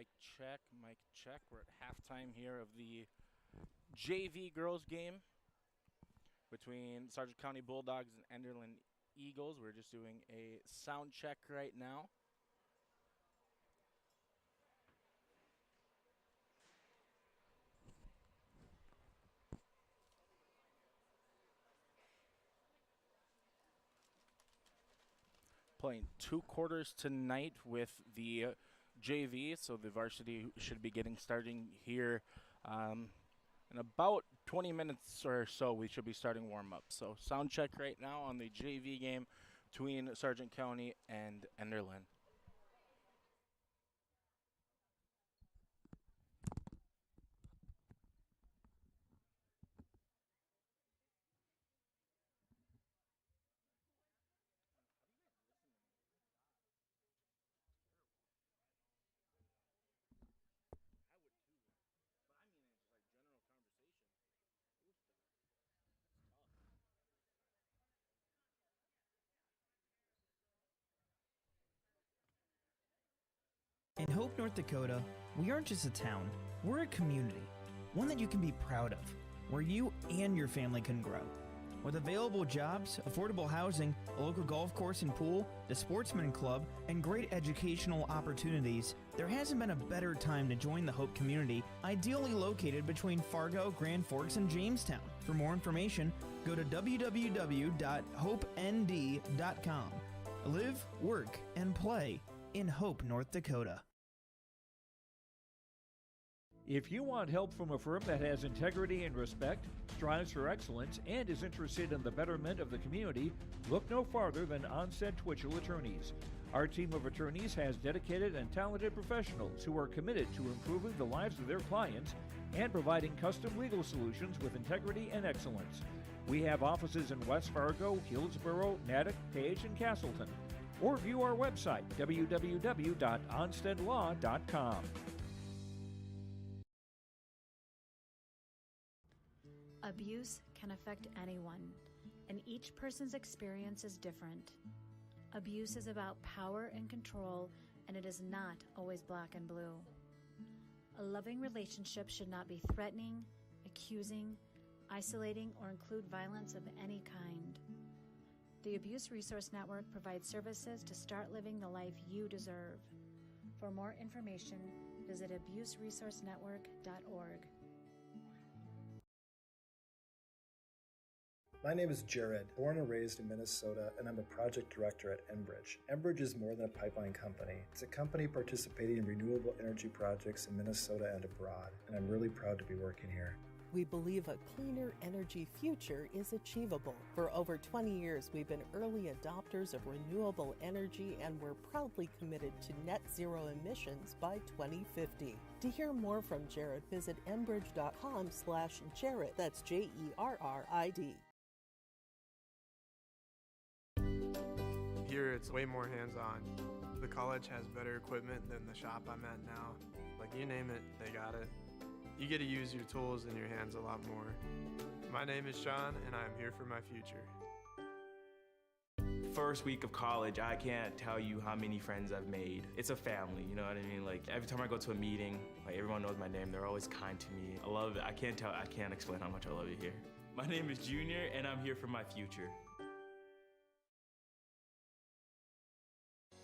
Mic check, mic check. We're at halftime here of the JV girls game between Sargent County Bulldogs and Enderlin Eagles. We're just doing a sound check right now. Playing 2 quarters tonight with the JV, so the varsity should be getting starting here in about 20 minutes or so. We should be starting warm-up. So sound check right now on the JV game between Sargent County and Enderlin. In Hope, North Dakota, we aren't just a town, we're a community, one that you can be proud of, where you and your family can grow. With available jobs, affordable housing, a local golf course and pool, the Sportsman Club, and great educational opportunities, there hasn't been a better time to join the Hope community, ideally located between Fargo, Grand Forks, and Jamestown. For more information, go to www.hopend.com. Live, work, and play in Hope, North Dakota. If you want help from a firm that has integrity and respect, strives for excellence, and is interested in the betterment of the community, look no farther than Onstead Twitchell Attorneys. Our team of attorneys has dedicated and talented professionals who are committed to improving the lives of their clients and providing custom legal solutions with integrity and excellence. We have offices in West Fargo, Hillsborough, Natick, Page, and Castleton. Or view our website, www.onsteadlaw.com. Abuse can affect anyone, and each person's experience is different. Abuse is about power and control, and it is not always black and blue. A loving relationship should not be threatening, accusing, isolating, or include violence of any kind. The Abuse Resource Network provides services to start living the life you deserve. For more information, visit abuseresourcenetwork.org. My name is Jared, born and raised in Minnesota, and I'm a project director at Enbridge. Enbridge is more than a pipeline company. It's a company participating in renewable energy projects in Minnesota and abroad, and I'm really proud to be working here. We believe a cleaner energy future is achievable. For over 20 years, we've been early adopters of renewable energy, and we're proudly committed to net zero emissions by 2050. To hear more from Jared, visit enbridge.com/Jared. That's JERRID. Here it's way more hands-on. The college has better equipment than the shop I'm at now. Like, you name it, they got it. You get to use your tools and your hands a lot more. My name is Sean, and I'm here for my future. First week of college, I can't tell you how many friends I've made. It's a family, you know what I mean? Like, every time I go to a meeting, like, everyone knows my name. They're always kind to me. I love it. I can't explain how much I love it here. My name is Junior, and I'm here for my future.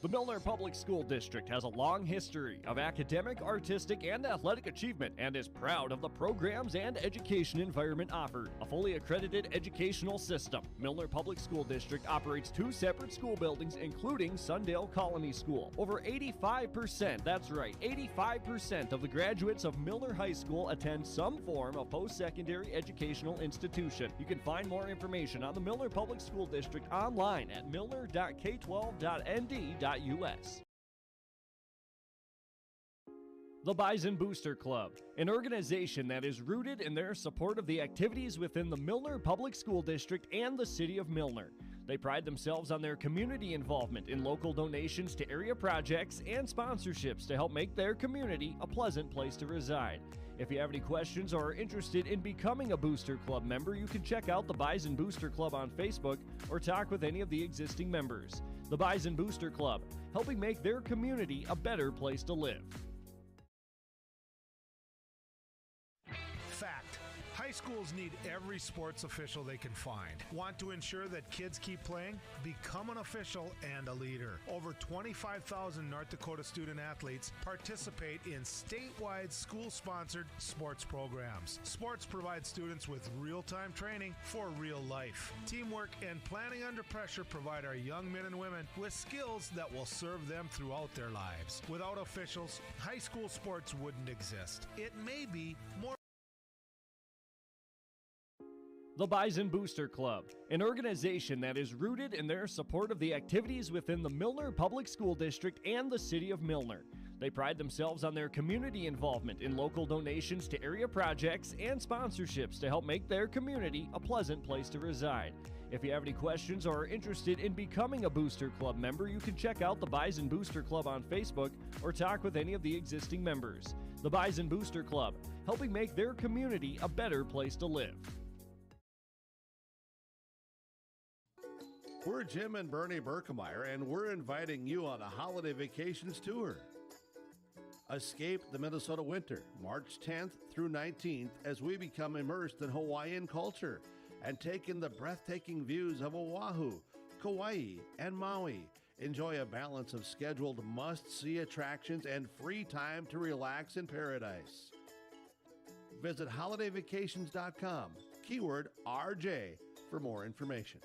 The Milner Public School District has a long history of academic, artistic, and athletic achievement and is proud of the programs and education environment offered. A fully accredited educational system, Milner Public School District operates 2 separate school buildings, including Sundale Colony School. Over 85%, that's right, 85% of the graduates of Milner High School attend some form of post-secondary educational institution. You can find more information on the Milner Public School District online at milner.k12.nd.us. The Bison Booster Club, an organization that is rooted in their support of the activities within the Milner Public School District and the City of Milner. They pride themselves on their community involvement in local donations to area projects and sponsorships to help make their community a pleasant place to reside. If you have any questions or are interested in becoming a Booster Club member, you can check out the Bison Booster Club on Facebook or talk with any of the existing members. The Bison Booster Club, helping make their community a better place to live. High schools need every sports official they can find. Want to ensure that kids keep playing? Become an official and a leader. Over 25,000 North Dakota student athletes participate in statewide school-sponsored sports programs. Sports provide students with real-time training for real life. Teamwork and planning under pressure provide our young men and women with skills that will serve them throughout their lives. Without officials, high school sports wouldn't exist. It may be more. The Bison Booster Club, an organization that is rooted in their support of the activities within the Milner Public School District and the City of Milner. They pride themselves on their community involvement in local donations to area projects and sponsorships to help make their community a pleasant place to reside. If you have any questions or are interested in becoming a Booster Club member, you can check out the Bison Booster Club on Facebook or talk with any of the existing members. The Bison Booster Club, helping make their community a better place to live. We're Jim and Bernie Berkemeyer, and we're inviting you on a holiday vacations tour. Escape the Minnesota winter, March 10th through 19th, as we become immersed in Hawaiian culture and take in the breathtaking views of Oahu, Kauai, and Maui. Enjoy a balance of scheduled must-see attractions and free time to relax in paradise. Visit holidayvacations.com, keyword RJ, for more information.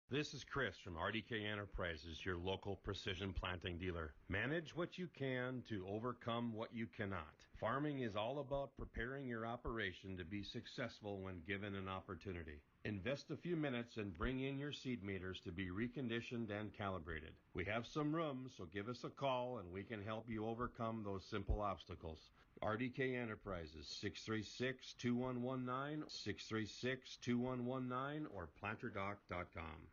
This is Chris from RDK Enterprises, your local precision planting dealer. Manage what you can to overcome what you cannot. Farming is all about preparing your operation to be successful when given an opportunity. Invest a few minutes and bring in your seed meters to be reconditioned and calibrated. We have some room, so give us a call and we can help you overcome those simple obstacles. RDK Enterprises, 636-2119, 636-2119, or planterdoc.com.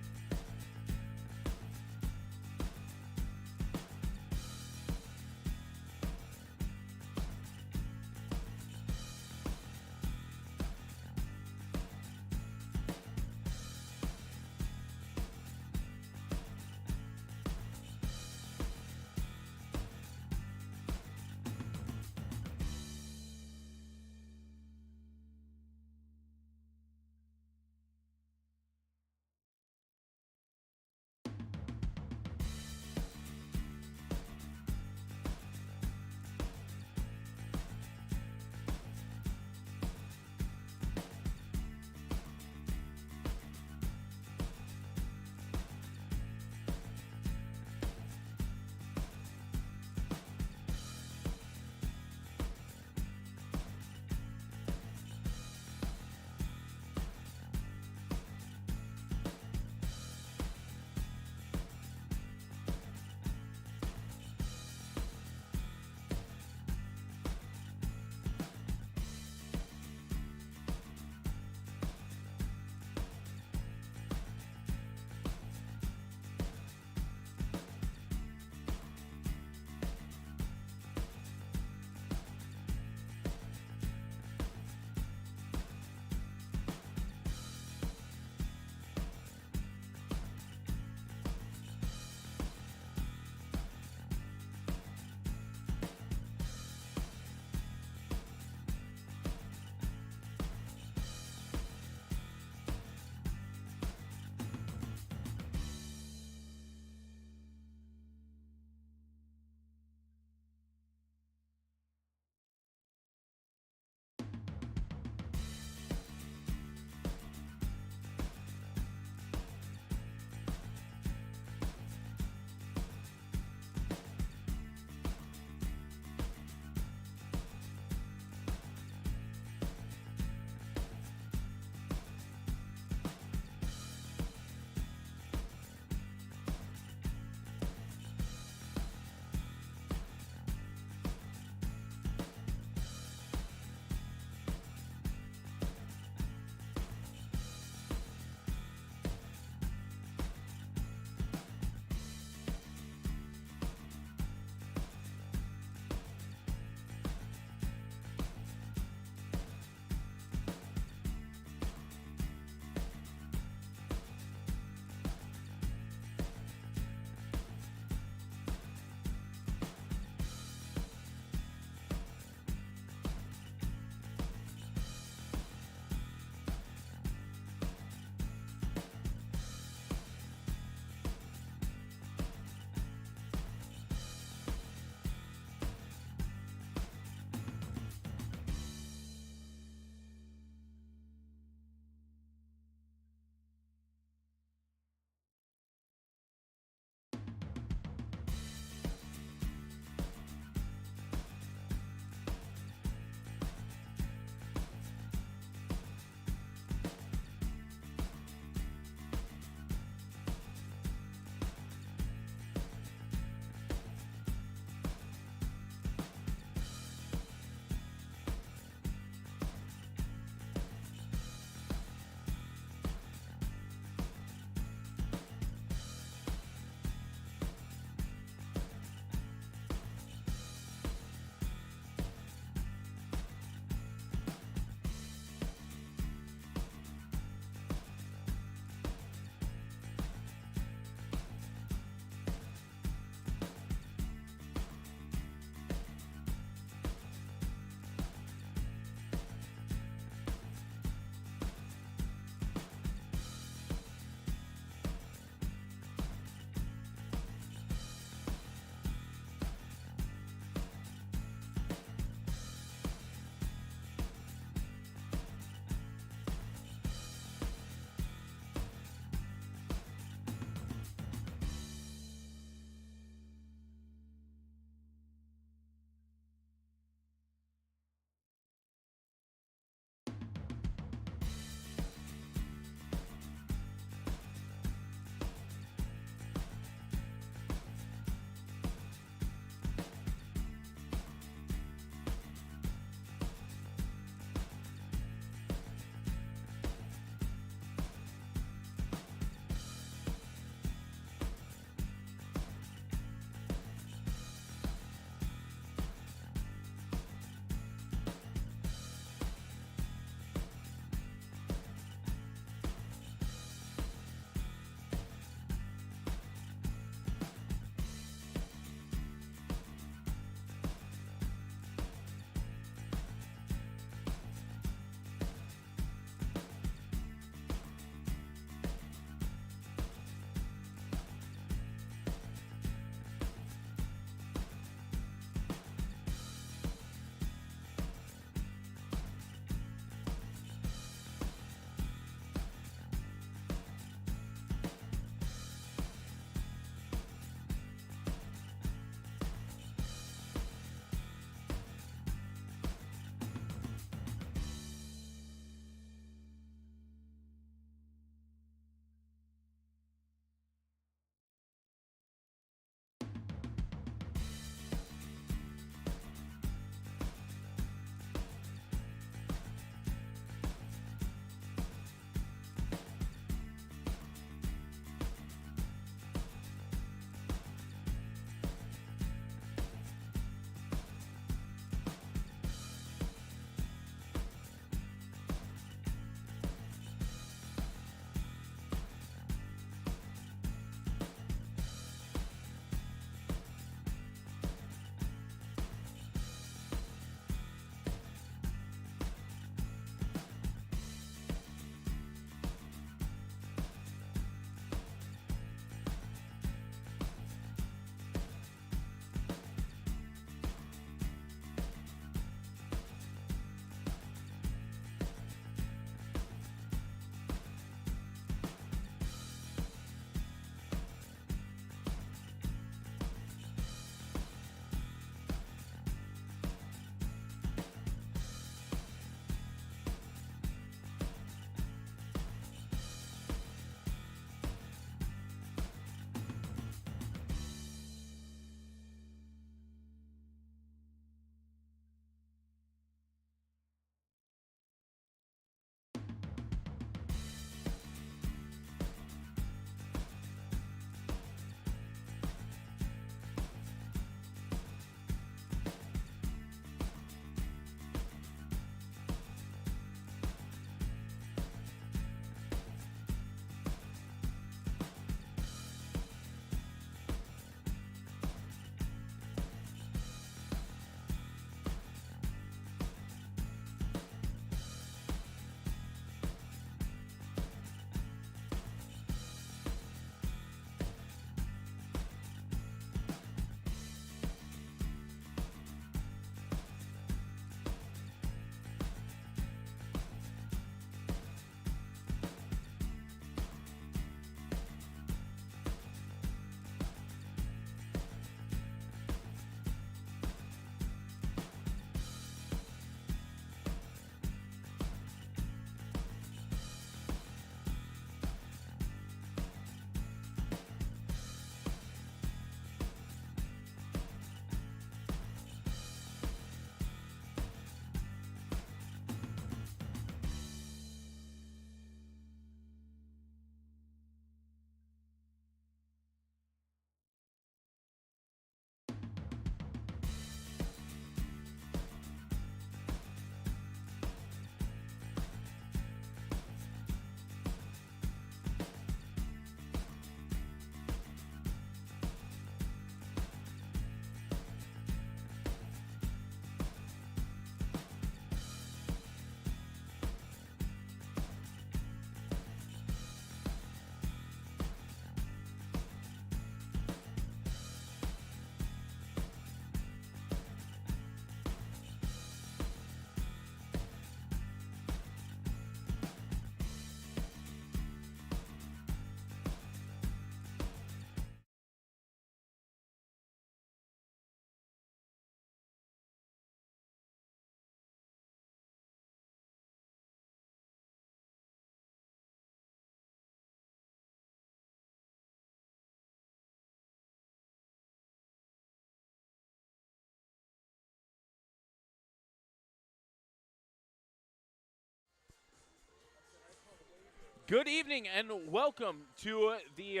Good evening and welcome to the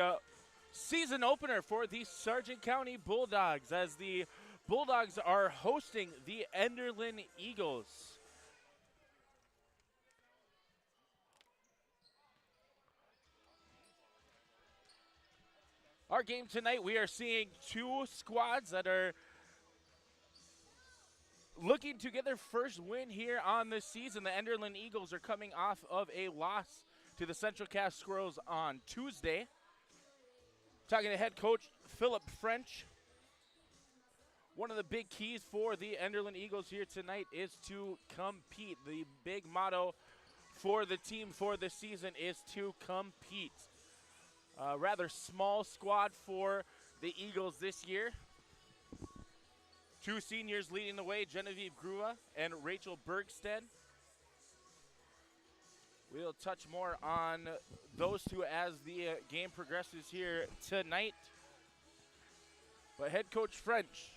season opener for the Sargent County Bulldogs as the Bulldogs are hosting the Enderlin Eagles. Our game tonight, we are seeing two squads that are looking to get their first win here on this season. The Enderlin Eagles are coming off of a loss to the Central Cass Squirrels on Tuesday. Talking to head coach Philip French. One of the big keys for the Enderlin Eagles here tonight is to compete. The big motto for the team for this season is to compete. A rather small squad for the Eagles this year. Two seniors leading the way, Genevieve Grua and Rachel Bergstead. We'll touch more on those two as the game progresses here tonight. But head coach French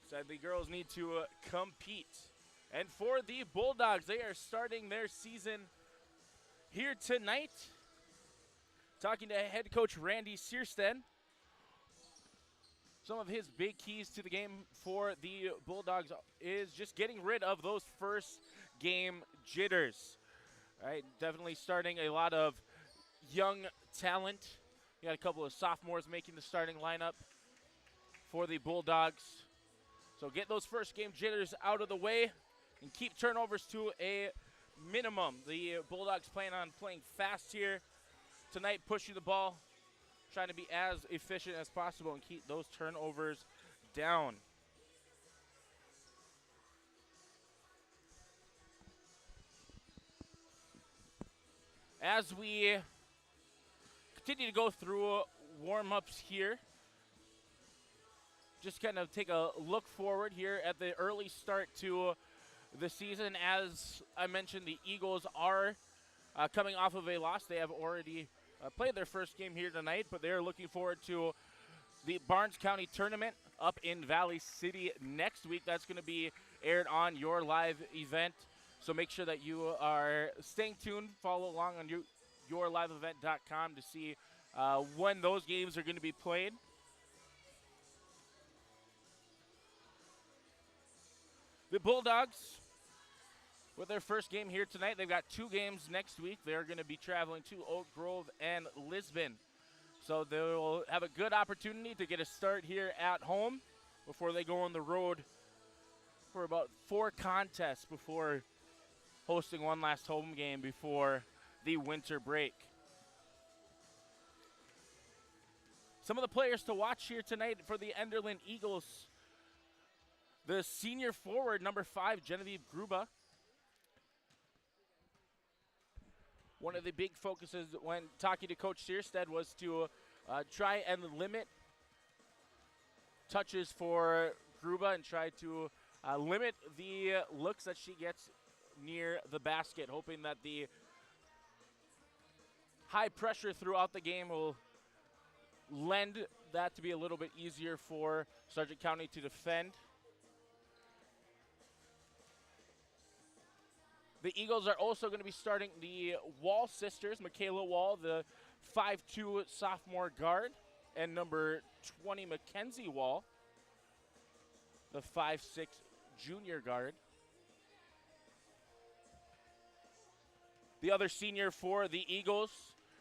said the girls need to compete. And for the Bulldogs, they are starting their season here tonight. Talking to head coach Randy Searstead. Some of his big keys to the game for the Bulldogs is just getting rid of those first game jitters. All right, definitely starting a lot of young talent. You got a couple of sophomores making the starting lineup for the Bulldogs. So get those first game jitters out of the way and keep turnovers to a minimum. The Bulldogs plan on playing fast here tonight, pushing the ball, trying to be as efficient as possible and keep those turnovers down. As we continue to go through warm-ups here, just kind of take a look forward here at the early start to the season. As I mentioned, the Eagles are coming off of a loss. They have already played their first game here tonight, but they're looking forward to the Barnes County Tournament up in Valley City next week. That's going to be aired on your live event. So make sure that you are staying tuned. Follow along on yourliveevent.com to see when those games are going to be played. The Bulldogs, with their first game here tonight, they've got two games next week. They're going to be traveling to Oak Grove and Lisbon. So they'll have a good opportunity to get a start here at home before they go on the road for about 4 contests before hosting one last home game before the winter break. Some of the players to watch here tonight for the Enderlin Eagles. The senior forward, number 5, Genevieve Gruba. One of the big focuses when talking to Coach Searstead was to try and limit touches for Gruba and try to limit the looks that she gets near the basket, hoping that the high pressure throughout the game will lend that to be a little bit easier for Sargent County to defend. The Eagles are also going to be starting the Wall sisters, Michaela Wall, the 5'2" sophomore guard, and number 20, Mackenzie Wall, the 5'6" junior guard. The other senior for the Eagles,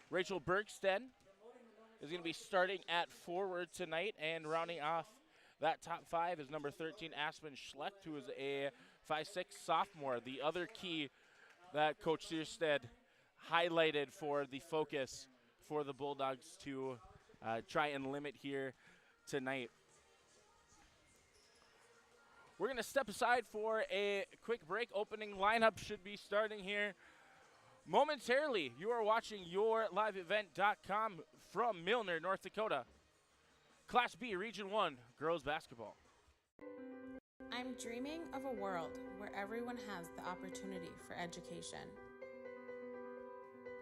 Rachel Bergstead, is going to be starting at forward tonight, and rounding off that top 5 is number 13, Aspen Schlecht, who is a 5'6" sophomore. The other key that Coach Searstead highlighted for the focus for the Bulldogs to try and limit here tonight. We're going to step aside for a quick break. Opening lineup should be starting here momentarily. You are watching yourliveevent.com from Milner, North Dakota. Class B, Region 1, girls basketball. I'm dreaming of a world where everyone has the opportunity for education.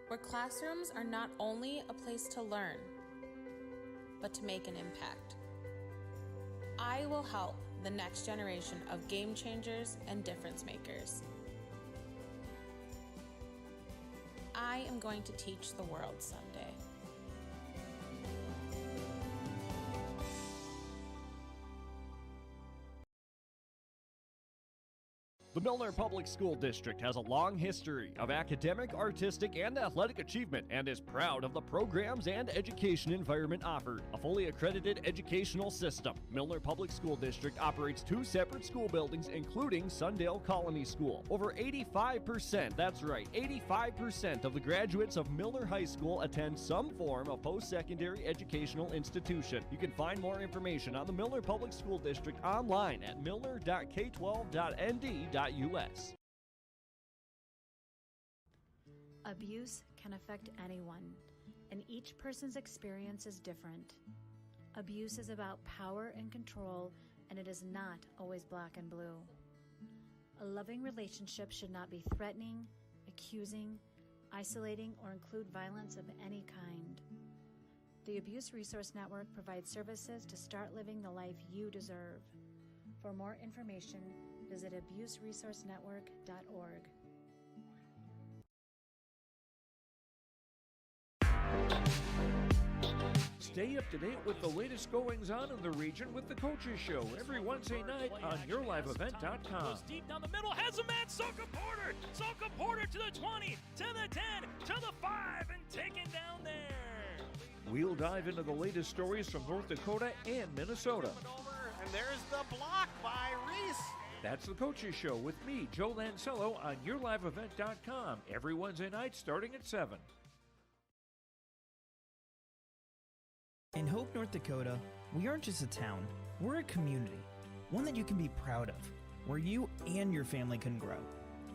Where classrooms are not only a place to learn, but to make an impact. I will help the next generation of game changers and difference makers. I am going to teach the world someday. The Milner Public School District has a long history of academic, artistic, and athletic achievement and is proud of the programs and education environment offered. A fully accredited educational system, Milner Public School District operates 2 separate school buildings, including Sundale Colony School. Over 85%, that's right, 85% of the graduates of Milner High School attend some form of post-secondary educational institution. You can find more information on the Milner Public School District online at milner.k12.nd.us. Abuse can affect anyone, and each person's experience is different. Abuse is about power and control, and it is not always black and blue. A loving relationship should not be threatening, accusing, isolating, or include violence of any kind. The Abuse Resource Network provides services to start living the life you deserve. For more information, visit abuseresourcenetwork.org. Stay up to date with the latest goings-on in the region with the Coaches Show every Wednesday night on YourLiveEvent.com. Goes deep down the middle, has a man, Soka Porter! Soka Porter to the 20, to the 10, to the 5, and taken down there. We'll dive into the latest stories from North Dakota and Minnesota. And there's the block by Reese. That's the Coaches Show with me, Joe Lancello, on YourLiveEvent.com every Wednesday night starting at 7. In Hope, North Dakota, we aren't just a town, we're a community, one that you can be proud of, where you and your family can grow.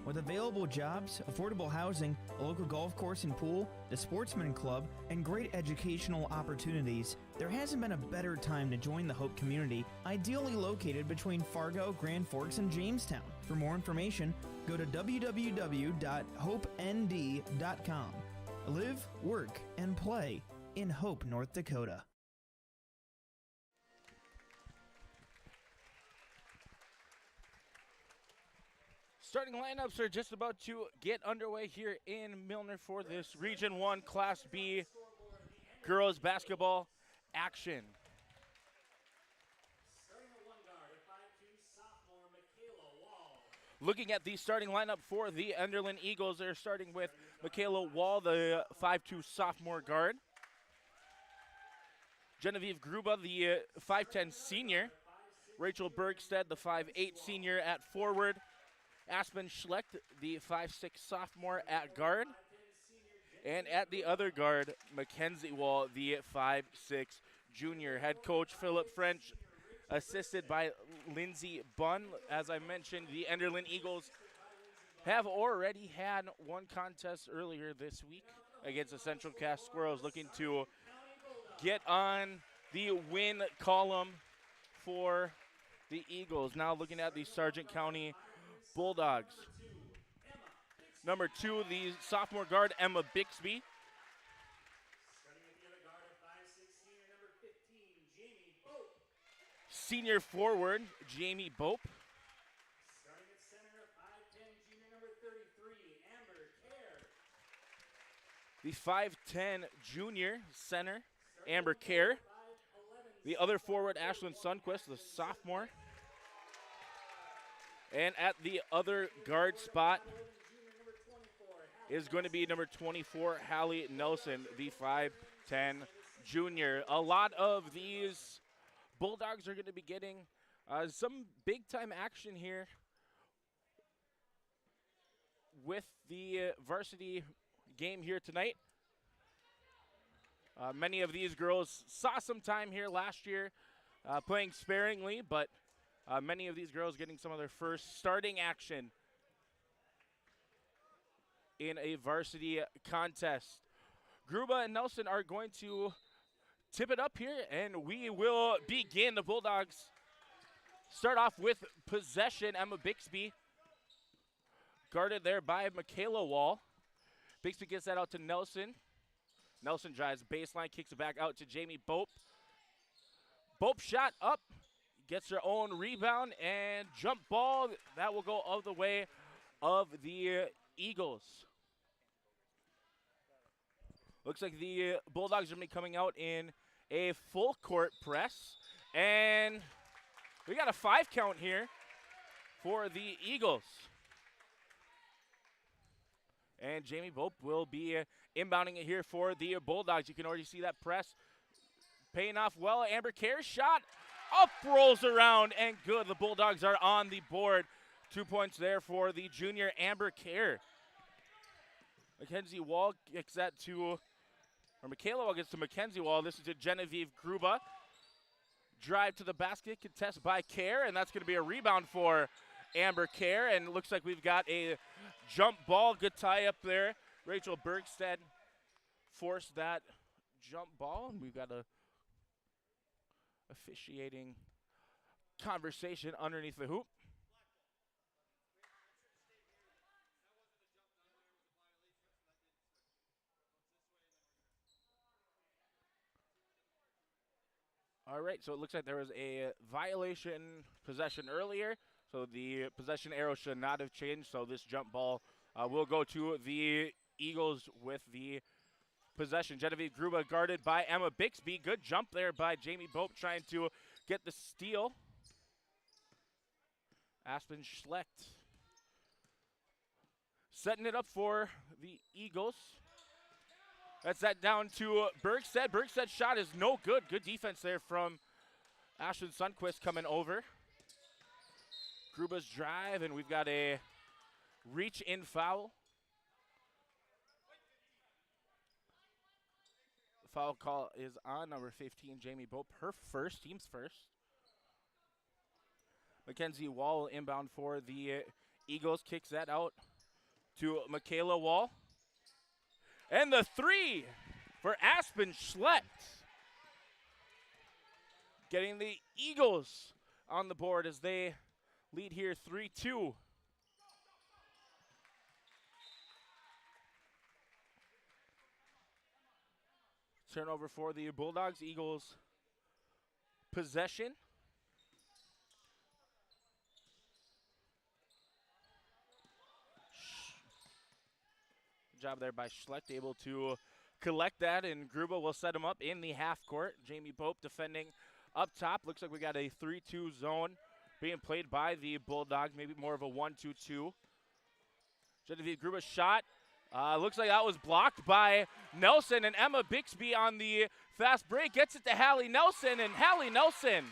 With available jobs, affordable housing, a local golf course and pool, the Sportsman Club, and great educational opportunities, there hasn't been a better time to join the Hope community, ideally located between Fargo, Grand Forks, and Jamestown. For more information, go to www.hopend.com. Live, work, and play in Hope, North Dakota. Starting lineups are just about to get underway here in Milner for this Region 1 Class B girls basketball action. Looking at the starting lineup for the Enderlin Eagles, they're starting with Michaela Wall, the 5'2 sophomore guard. Genevieve Gruba, the 5'10 senior. Rachel Bergstead, the 5'8 senior at forward. Aspen Schlecht, the 5'6 sophomore at guard. And at the other guard, Mackenzie Wall, the 5'6 junior. Head coach Philip French, assisted by Lindsey Bunn. As I mentioned, the Enderlin Eagles have already had one contest earlier this week against the Central Cass Squirrels, looking to get on the win column for the Eagles. Now looking at the Sargent County Bulldogs. Number 2, the sophomore guard, Emma Bixby. Senior forward, Jamie Bope. The 5'10 junior center, Amber Kerr. The other forward, Ashlyn Sundquist, the sophomore. And at the other guard spot is going to be number 24, Hallie Nelson, the 5'10 junior. A lot of these Bulldogs are going to be getting some big-time action here with the varsity game here tonight. Many of these girls saw some time here last year playing sparingly, but many of these girls getting some of their first starting action in a varsity contest. Gruba and Nelson are going to tip it up here, and we will begin. The Bulldogs start off with possession. Emma Bixby guarded there by Michaela Wall. Bixby gets that out to Nelson. Nelson drives baseline, kicks it back out to Jamie Bope. Bope shot up, gets her own rebound, and jump ball. That will go all the way of the Eagles. Looks like the Bulldogs are going to be coming out in a full court press. And we got a 5 count here for the Eagles. And Jamie Bope will be inbounding it here for the Bulldogs. You can already see that press paying off well. Amber Care's shot up, rolls around, and good. The Bulldogs are on the board. 2 points there for the junior Amber Care. Mackenzie Wall gets that to, or Michaela Wall gets to Mackenzie Wall. This is to Genevieve Gruba. Drive to the basket, contest by Care, and that's going to be a rebound for Amber Care. And it looks like we've got a jump ball. Good tie up there. Rachel Bergstead forced that jump ball, and we've got a officiating conversation underneath the hoop. All right, so it looks like there was a violation possession earlier, so the possession arrow should not have changed, so this jump ball will go to the Eagles with the possession. Genevieve Gruba guarded by Emma Bixby. Good jump there by Jamie Bope trying to get the steal. Aspen Schlecht setting it up for the Eagles. That's that down to Bergstead. Bergstead's shot is no good. Good defense there from Ashton Sundquist coming over. Gruba's drive, and we've got a reach-in foul. The foul call is on number 15, Jamie Bope. Her first, team's first. Mackenzie Wall inbound for the Eagles. Kicks that out to Michaela Wall. And the 3 for Aspen Schlecht. Getting the Eagles on the board as they lead here 3-2. Turnover for the Bulldogs. Eagles possession. Job there by Schlecht, able to collect that, and Gruba will set him up in the half court. Jamie Pope defending up top. Looks like we got a 3-2 zone being played by the Bulldogs, maybe more of a 1-2-2. Genevieve Gruba's shot. Looks like that was blocked by Nelson, and Emma Bixby on the fast break gets it to Hallie Nelson, and Hallie Nelson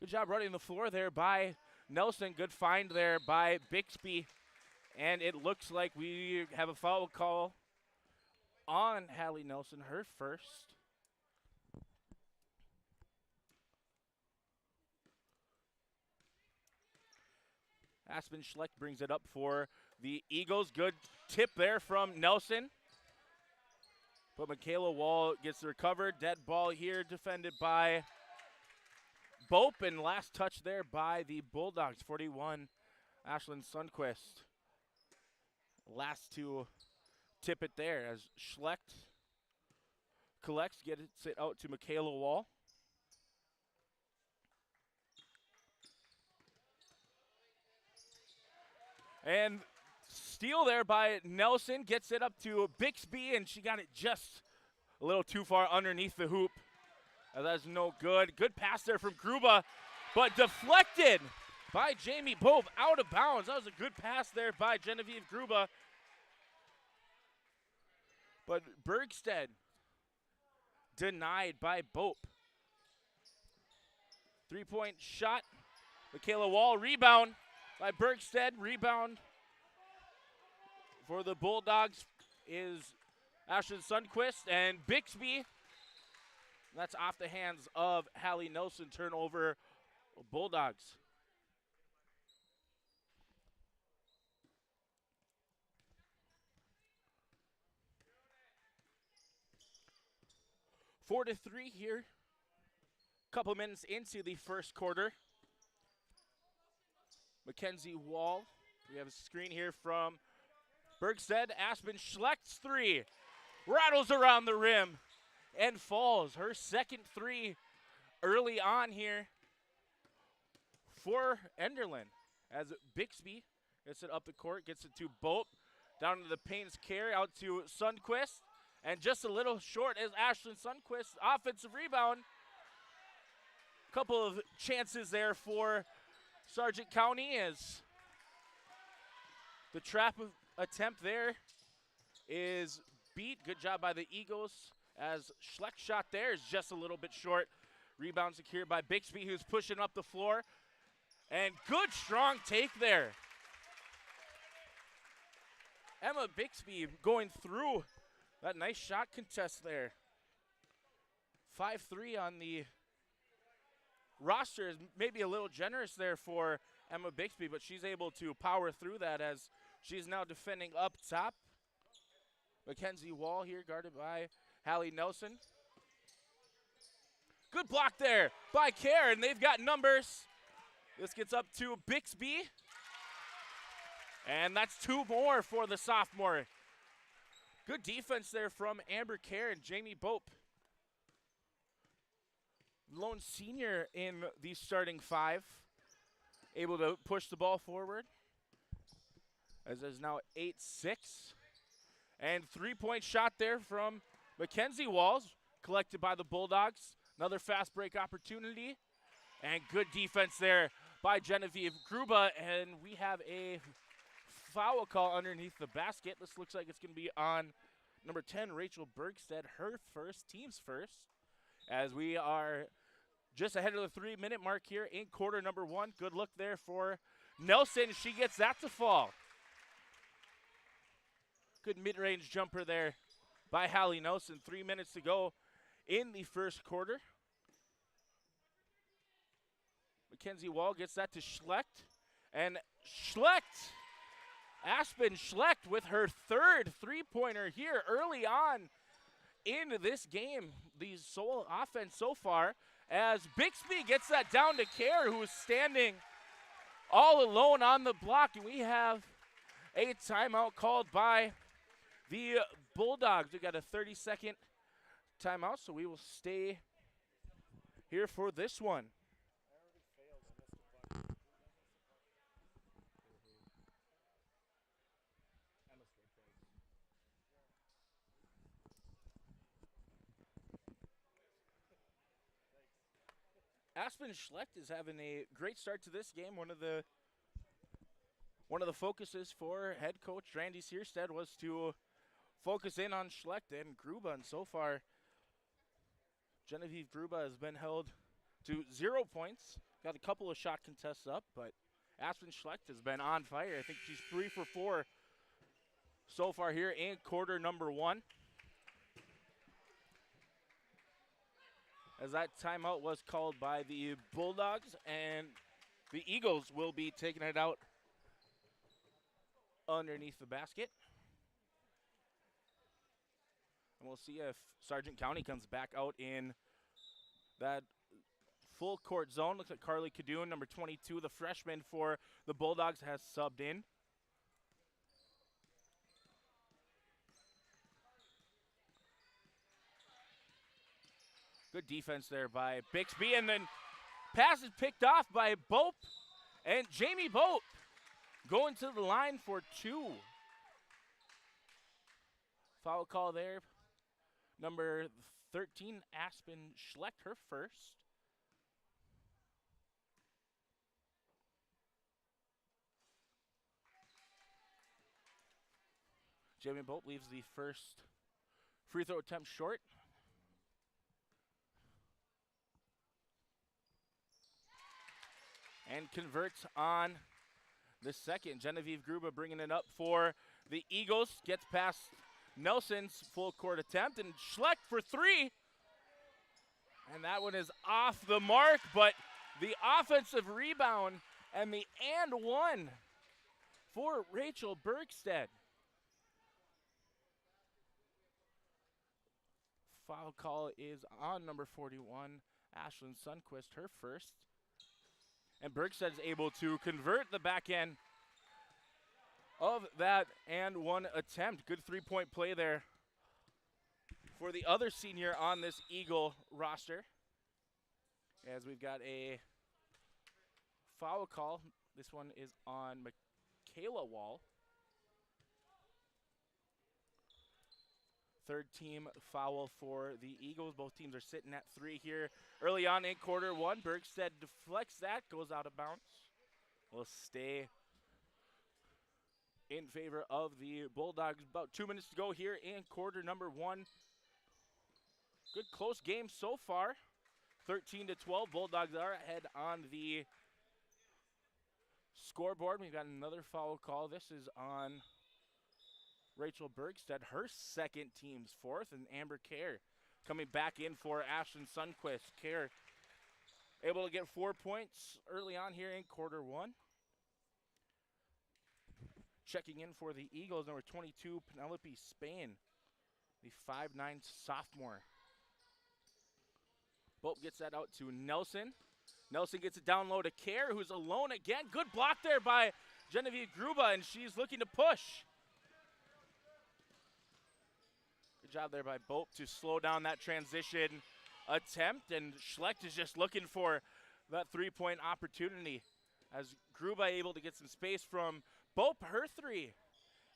good job running the floor there by Nelson. Good find there by Bixby. And it looks like we have a foul call on Hallie Nelson, her first. Aspen Schlecht brings it up for the Eagles. Good tip there from Nelson. But Michaela Wall gets recovered. Dead ball here defended by Bope, and last touch there by the Bulldogs, 41, Ashlyn Sundquist. Last to tip it there as Schlecht collects, gets it out to Michaela Wall. And steal there by Nelson, gets it up to Bixby, and she got it just a little too far underneath the hoop. That's no good. Good pass there from Gruba, but deflected by Jamie Bope out of bounds. That was a good pass there by Genevieve Gruba. But Bergstead denied by Bope. 3-point shot. Michaela Wall rebound by Bergstead. Rebound for the Bulldogs is Ashton Sundquist, and Bixby. That's off the hands of Hallie Nelson. Turnover, Bulldogs. Four to 3 here. Couple minutes into the first quarter. Mackenzie Wall. We have a screen here from Bergstead. Aspen Schlecht's 3 rattles around the rim and falls. Her second 3 early on here for Enderlin as Bixby Gets it up the court, gets it to Boat. Down to the Payne's carry, out to Sundquist. And just a little short is Ashlyn Sundquist. Offensive rebound. Couple of chances there for Sargent County as the trap attempt there is beat. Good job by the Eagles as Schleck's shot there is just a little bit short. Rebound secured by Bixby, who's pushing up the floor. And good strong take there. Emma Bixby going through that nice shot contest there. 5-3 on the roster is maybe a little generous there for Emma Bixby, but she's able to power through that as she's now defending up top. Mackenzie Wall here guarded by Hallie Nelson. Good block there by Kerr, and they've got numbers. This gets up to Bixby. And that's 2 more for the sophomore. Good defense there from Amber Kerr and Jamie Bope. Lone senior in the starting 5. Able to push the ball forward. As there's now 8-6. And 3-point shot there from Mackenzie Walls, collected by the Bulldogs. Another fast break opportunity. And good defense there by Genevieve Gruba. And we have a foul call underneath the basket. This looks like it's going to be on number 10, Rachel Bergstead, her first, team's first. As we are just ahead of the 3-minute mark here in quarter number 1. Good look there for Nelson. She gets that to fall. Good mid-range jumper there by Hallie Nelson. 3 minutes to go in the first quarter. Mackenzie Wall gets that to Schlecht. And Schlecht, Aspen Schlecht with her 3rd three-pointer here early on in this game. The sole offense so far as Bixby gets that down to Kerr, who is standing all alone on the block. And we have a timeout called by the Bulldogs. We got a 30-second timeout, so we will stay here for this one. Aspen Schlecht is having a great start to this game. One of the focuses for head coach Randy Searstead was to focus in on Schlecht and Gruba, and so far Genevieve Gruba has been held to 0 points. Got a couple of shot contests up, but Aspen Schlecht has been on fire. I think she's 3 for 4 so far here in quarter number 1. As that timeout was called by the Bulldogs, and the Eagles will be taking it out underneath the basket. And we'll see if Sargent County comes back out in that full court zone. Looks like Carly Cadoon, number 22, the freshman for the Bulldogs, has subbed in. Good defense there by Bixby, and then pass is picked off by Bope, and Jamie Bope going to the line for 2. Foul call there. Number 13, Aspen Schlecht, her first. Jamie Bope leaves the first free throw attempt short. And converts on the second. Genevieve Gruba bringing it up for the Eagles. Gets past Nelson's full court attempt, and Schlecht for 3. And that one is off the mark, but the offensive rebound and the and one for Rachel Bergstead. Foul call is on number 41, Ashlyn Sundquist, her first. And Bergstead is able to convert the back end of that and one attempt. Good 3-point play there for the other senior on this Eagle roster. As we've got a foul call. This one is on Kayla Wall. Third team foul for the Eagles. Both teams are sitting at 3 here early on in quarter one. Bergstead deflects that, goes out of bounds. Will stay in favor of the Bulldogs. About 2 minutes to go here in quarter number one. Good close game so far. 13-12. Bulldogs are ahead on the scoreboard. We've got another foul call. This is on Rachel Bergstead, her second, team's fourth, and Amber Kerr coming back in for Ashton Sundquist. Kerr able to get 4 points early on here in quarter one. Checking in for the Eagles, number 22, Penelope Spain, the 5'9" sophomore. Bope gets that out to Nelson. Nelson gets it down low to Kerr, who's alone again. Good block there by Genevieve Gruba, and she's looking to push. Good job there by Bope to slow down that transition attempt, and Schlecht is just looking for that three-point opportunity as Gruba able to get some space from Bope. Her three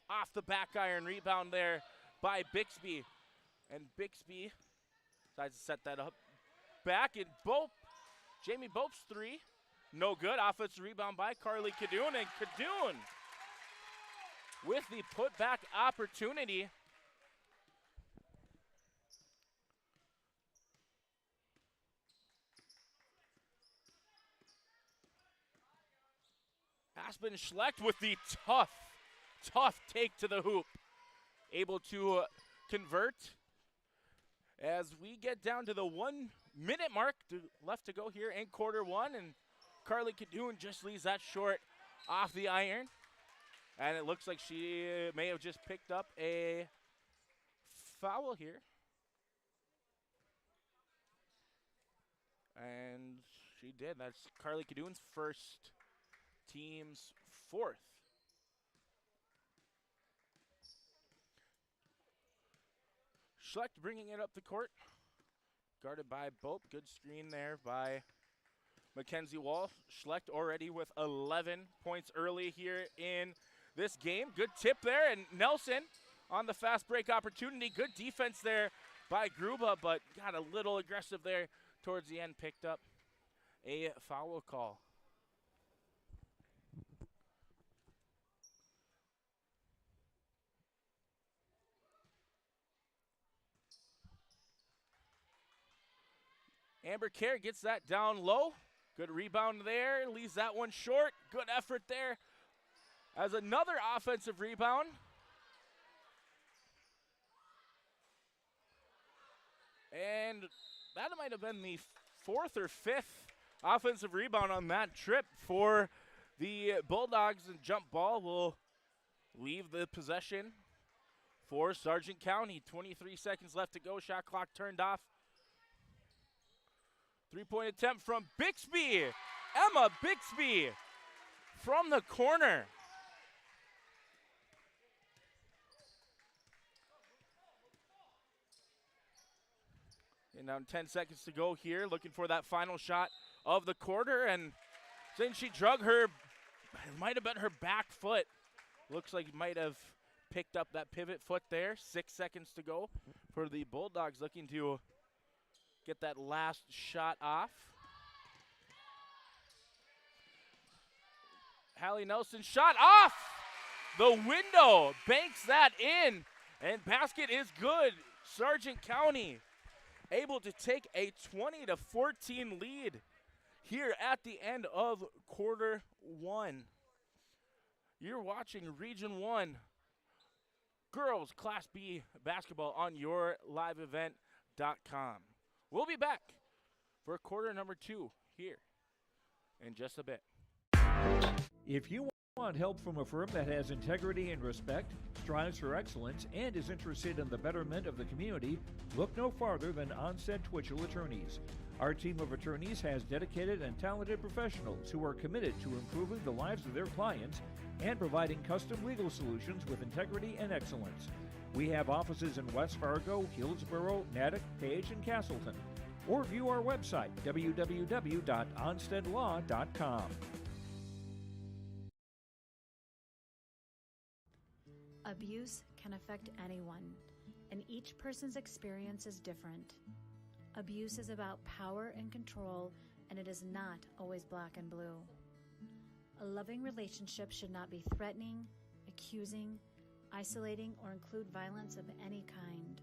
off the back iron, rebound there by Bixby, and Bixby decides to set that up back, and Bope, Jamie Bope's three, no good. Offensive rebound by Carly Cadoon, and Cadoon with the putback opportunity. Aspen Schlecht with the tough take to the hoop. Able to convert as we get down to the 1 minute mark left to go here in quarter one, and Carly Cadoon just leaves that short off the iron. And it looks like she may have just picked up a foul here. And she did. That's Carly Cadoon's first, team's fourth. Schlecht bringing it up the court. Guarded by Bope. Good screen there by Mackenzie Wall. Schlecht already with 11 points early here in this game. Good tip there, and Nelson on the fast break opportunity. Good defense there by Gruba, but got a little aggressive there towards the end. Picked up a foul call. Amber Kerr gets that down low. Good rebound there, leaves that one short. Good effort there as another offensive rebound. And that might have been the fourth or fifth offensive rebound on that trip for the Bulldogs, and jump ball will leave the possession for Sargent County. 23 seconds left to go, shot clock turned off. Three-point attempt from Bixby. Emma Bixby from the corner. And now 10 seconds to go here, looking for that final shot of the quarter, and then she drug her, it might have been her back foot. Looks like might have picked up that pivot foot there. 6 seconds to go for the Bulldogs, looking to get that last shot off. Hallie Nelson shot off the window, banks that in, and basket is good. Sargent County able to take a 20-14 lead here at the end of quarter one. You're watching Region 1 Girls Class B basketball on yourliveevent.com. We'll be back for quarter number two here in just a bit. If you want help from a firm that has integrity and respect, strives for excellence, and is interested in the betterment of the community, look no farther than Onstead Twitchell Attorneys. Our team of attorneys has dedicated and talented professionals who are committed to improving the lives of their clients and providing custom legal solutions with integrity and excellence. We have offices in West Fargo, Hillsborough, Natick, Page, and Castleton. Or view our website, www.onsteadlaw.com. Abuse can affect anyone, and each person's experience is different. Abuse is about power and control, and it is not always black and blue. A loving relationship should not be threatening, accusing, isolating, or include violence of any kind.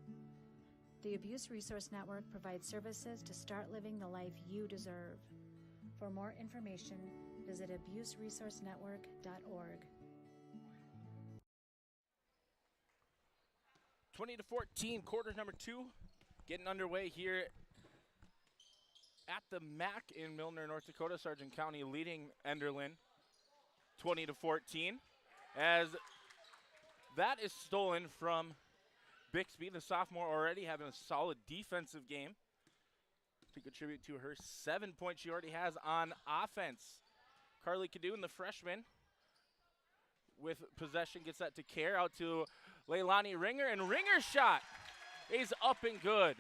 The Abuse Resource Network provides services to start living the life you deserve. For more information, visit abuseresourcenetwork.org. 20-14, quarter number 2, getting underway here at the MAC in Milner, North Dakota. Sargent County leading Enderlin 20-14, as that is stolen from Bixby, the sophomore, already having a solid defensive game to contribute to her 7 points she already has on offense. Carly Cadoon, the freshman, with possession, gets that to Care, out to Leilani Ringer, and Ringer's shot is up and good.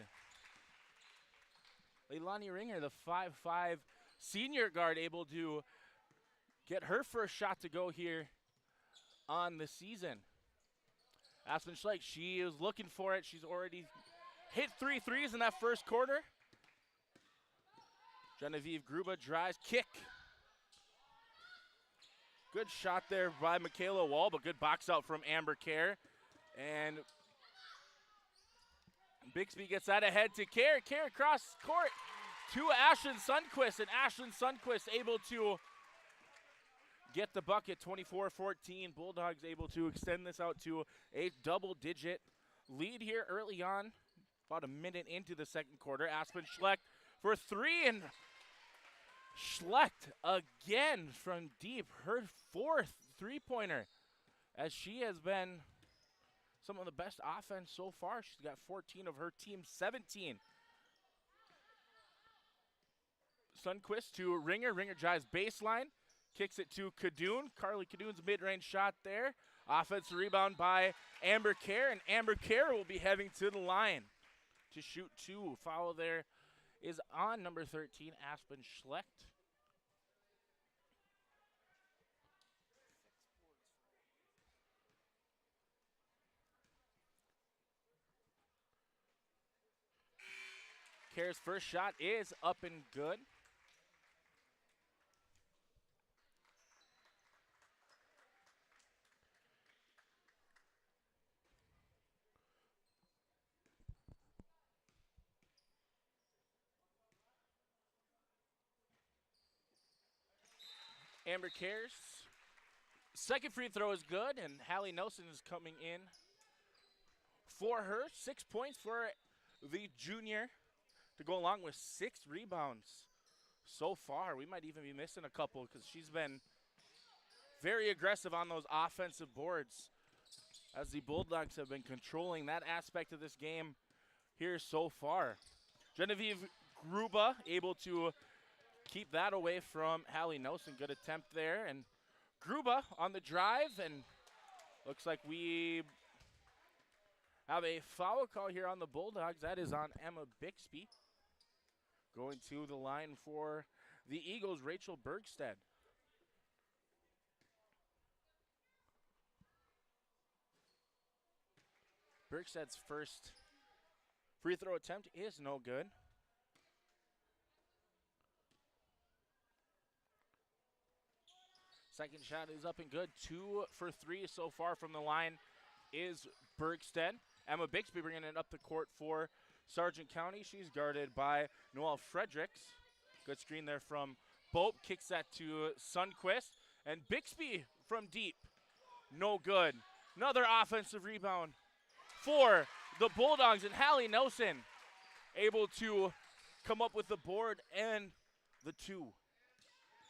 Leilani Ringer, the 5'5" senior guard, able to get her first shot to go here on the season. Aspen Schleich, she is looking for it. She's already hit 3 threes in that first quarter. Genevieve Gruba drives, kick. Good shot there by Michaela Wall, but good box out from Amber Kerr. And Bixby gets that ahead to Kerr. Kerr across court to Ashlyn Sundquist, and Ashlyn Sundquist able to get the bucket. 24-14. Bulldogs able to extend this out to a double-digit lead here early on, about a minute into the second quarter. Aspen Schlecht for 3, and Schlecht again from deep, her 4th three-pointer, as she has been some of the best offense so far. She's got 14 of her team's 17. Sundquist to Ringer. Ringer drives baseline, kicks it to Cadoon. Carly Cadoon's mid-range shot there. Offensive rebound by Amber Kerr, and Amber Kerr will be heading to the line to shoot 2. Foul there is on number 13, Aspen Schlecht. Kerr's first shot is up and good. Amber Kerr's second free throw is good, and Hallie Nelson is coming in for her. 6 points for the junior to go along with 6 rebounds so far. We might even be missing a couple because she's been very aggressive on those offensive boards, as the Bulldogs have been controlling that aspect of this game here so far. Genevieve Gruba able to keep that away from Hallie Nelson. Good attempt there. And Gruba on the drive, and looks like we have a foul call here on the Bulldogs. That is on Emma Bixby. Going to the line for the Eagles, Rachel Bergstead. Bergstead's first free throw attempt is no good. Second shot is up and good. 2 for 3 so far from the line is Bergstead. Emma Bixby bringing it up the court for Sargent County. She's guarded by Noelle Fredericks. Good screen there from Bope. Kicks that to Sundquist. And Bixby from deep. No good. Another offensive rebound for the Bulldogs. And Hallie Nelson able to come up with the board and the 2.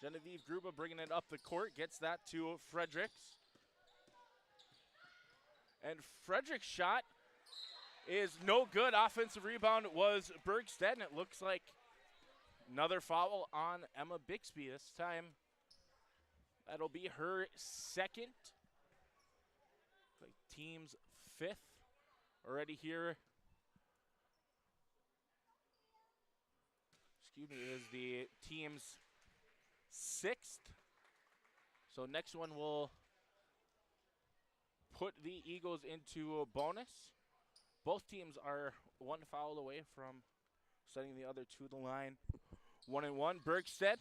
Genevieve Gruba bringing it up the court. Gets that to Fredericks. And Fredericks' shot is no good. Offensive rebound was Bergstead, and it looks like another foul on Emma Bixby. This time, that'll be her second. Like team's 5th already here. Excuse me, is the team's 6th. So next one will put the Eagles into a bonus. Both teams are one foul away from sending the other to the line. 1-1. Bergstedt,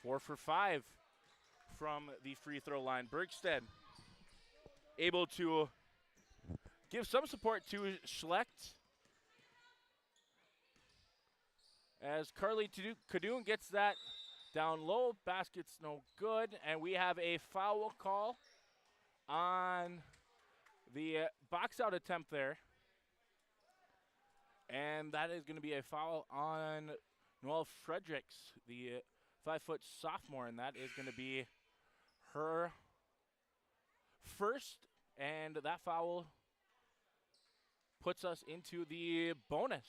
4 for 5 from the free throw line. Bergstedt able to give some support to Schlecht as Carly Kadoon gets that down low. Basket's no good, and we have a foul call on the box out attempt there. And that is going to be a foul on Noelle Fredericks, the 5-foot sophomore, and that is going to be her first, and that foul puts us into the bonus.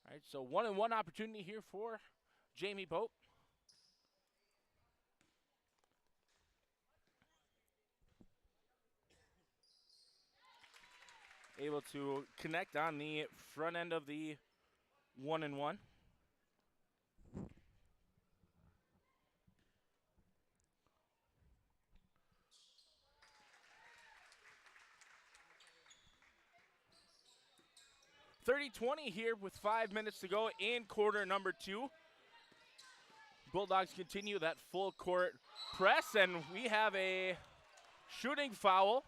All right, so 1-1 opportunity here for Jamie Boat. Able to connect on the front end of the 1-1. (30-20) here with 5 minutes to go in quarter number 2. Bulldogs continue that full court press, and we have a shooting foul.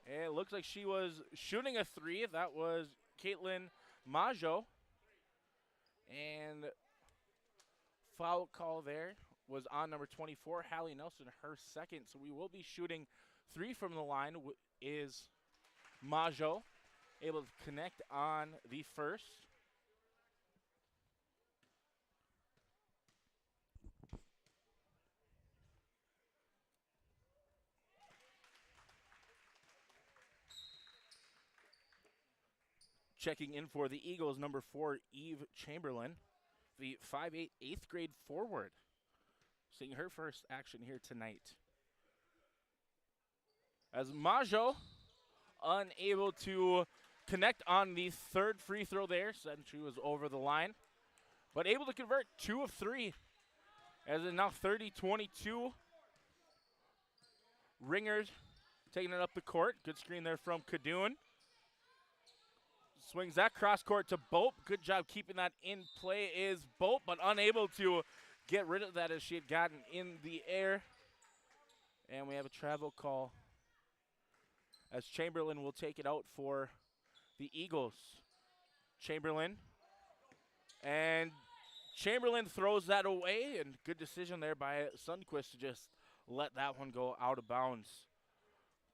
It looks like she was shooting a 3. That was Caitlin Majo. And foul call there was on number 24, Hallie Nelson, her second. So we will be shooting 3 from the line. Is Majo able to connect on the first. Checking in for the Eagles, number 4, Eve Chamberlain, the 5'8", 8th grade forward. Seeing her first action here tonight. As Majo unable to connect on the third free throw there, since she was over the line, but able to convert 2 of 3. As it's now 30-22. Ringers taking it up the court. Good screen there from Kadoon. Swings that cross court to Boat. Good job keeping that in play is Boat, but unable to get rid of that as she had gotten in the air. And we have a travel call as Chamberlain will take it out for the Eagles. Chamberlain throws that away, and good decision there by Sundquist to just let that one go out of bounds.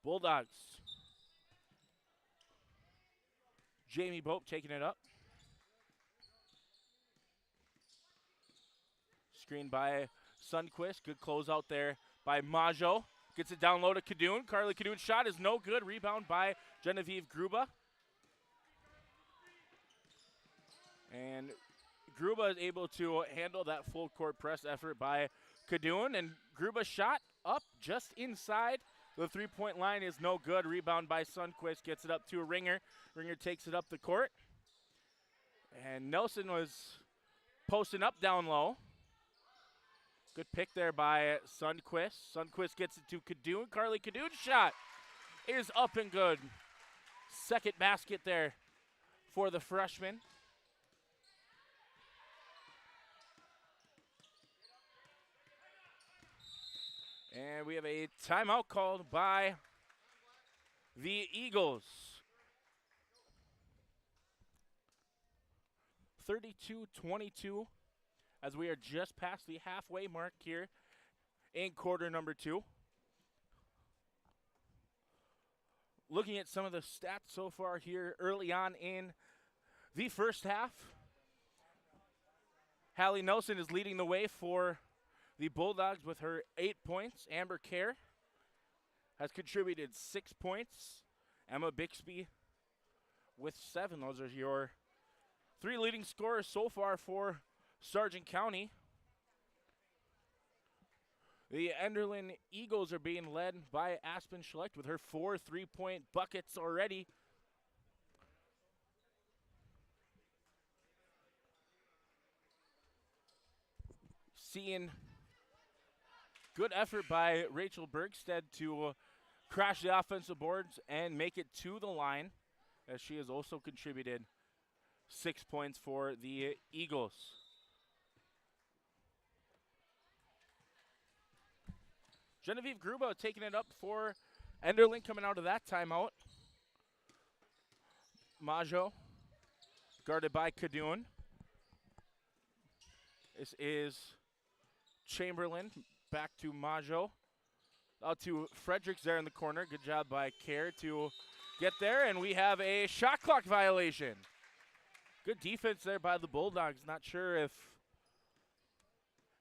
Bulldogs. Jamie Boat taking it up. Screen by Sundquist. Good close out there by Majo. Gets it down low to Kadoon. Carly Kadoon's shot is no good. Rebound by Genevieve Gruba. And Gruba is able to handle that full court press effort by Kadoon. And Gruba's shot up just inside the three-point line is no good. Rebound by Sundquist. Gets it up to a Ringer. Ringer takes it up the court. And Nelson was posting up down low. Good pick there by Sundquist. Sundquist gets it to Kadoon. Carly Kadoon's shot is up and good. Second basket there for the freshman. And we have a timeout called by the Eagles. 32-22 as we are just past the halfway mark here in quarter number 2. Looking at some of the stats so far here early on in the first half. Hallie Nelson is leading the way for the Bulldogs with her 8 points. Amber Kerr has contributed 6 points. Emma Bixby with 7. Those are your 3 leading scorers so far for Sargent County. The Enderlin Eagles are being led by Aspen Schlecht with her 4 3-point buckets already. Seeing Good effort by Rachel Bergstead to crash the offensive boards and make it to the line, as she has also contributed 6 points for the Eagles. Genevieve Gruba taking it up for Enderlin coming out of that timeout. Majo guarded by Kadoon. This is Chamberlain back to Majo. Out to Fredericks there in the corner. Good job by Kerr to get there, and we have a shot clock violation. Good defense there by the Bulldogs. Not sure if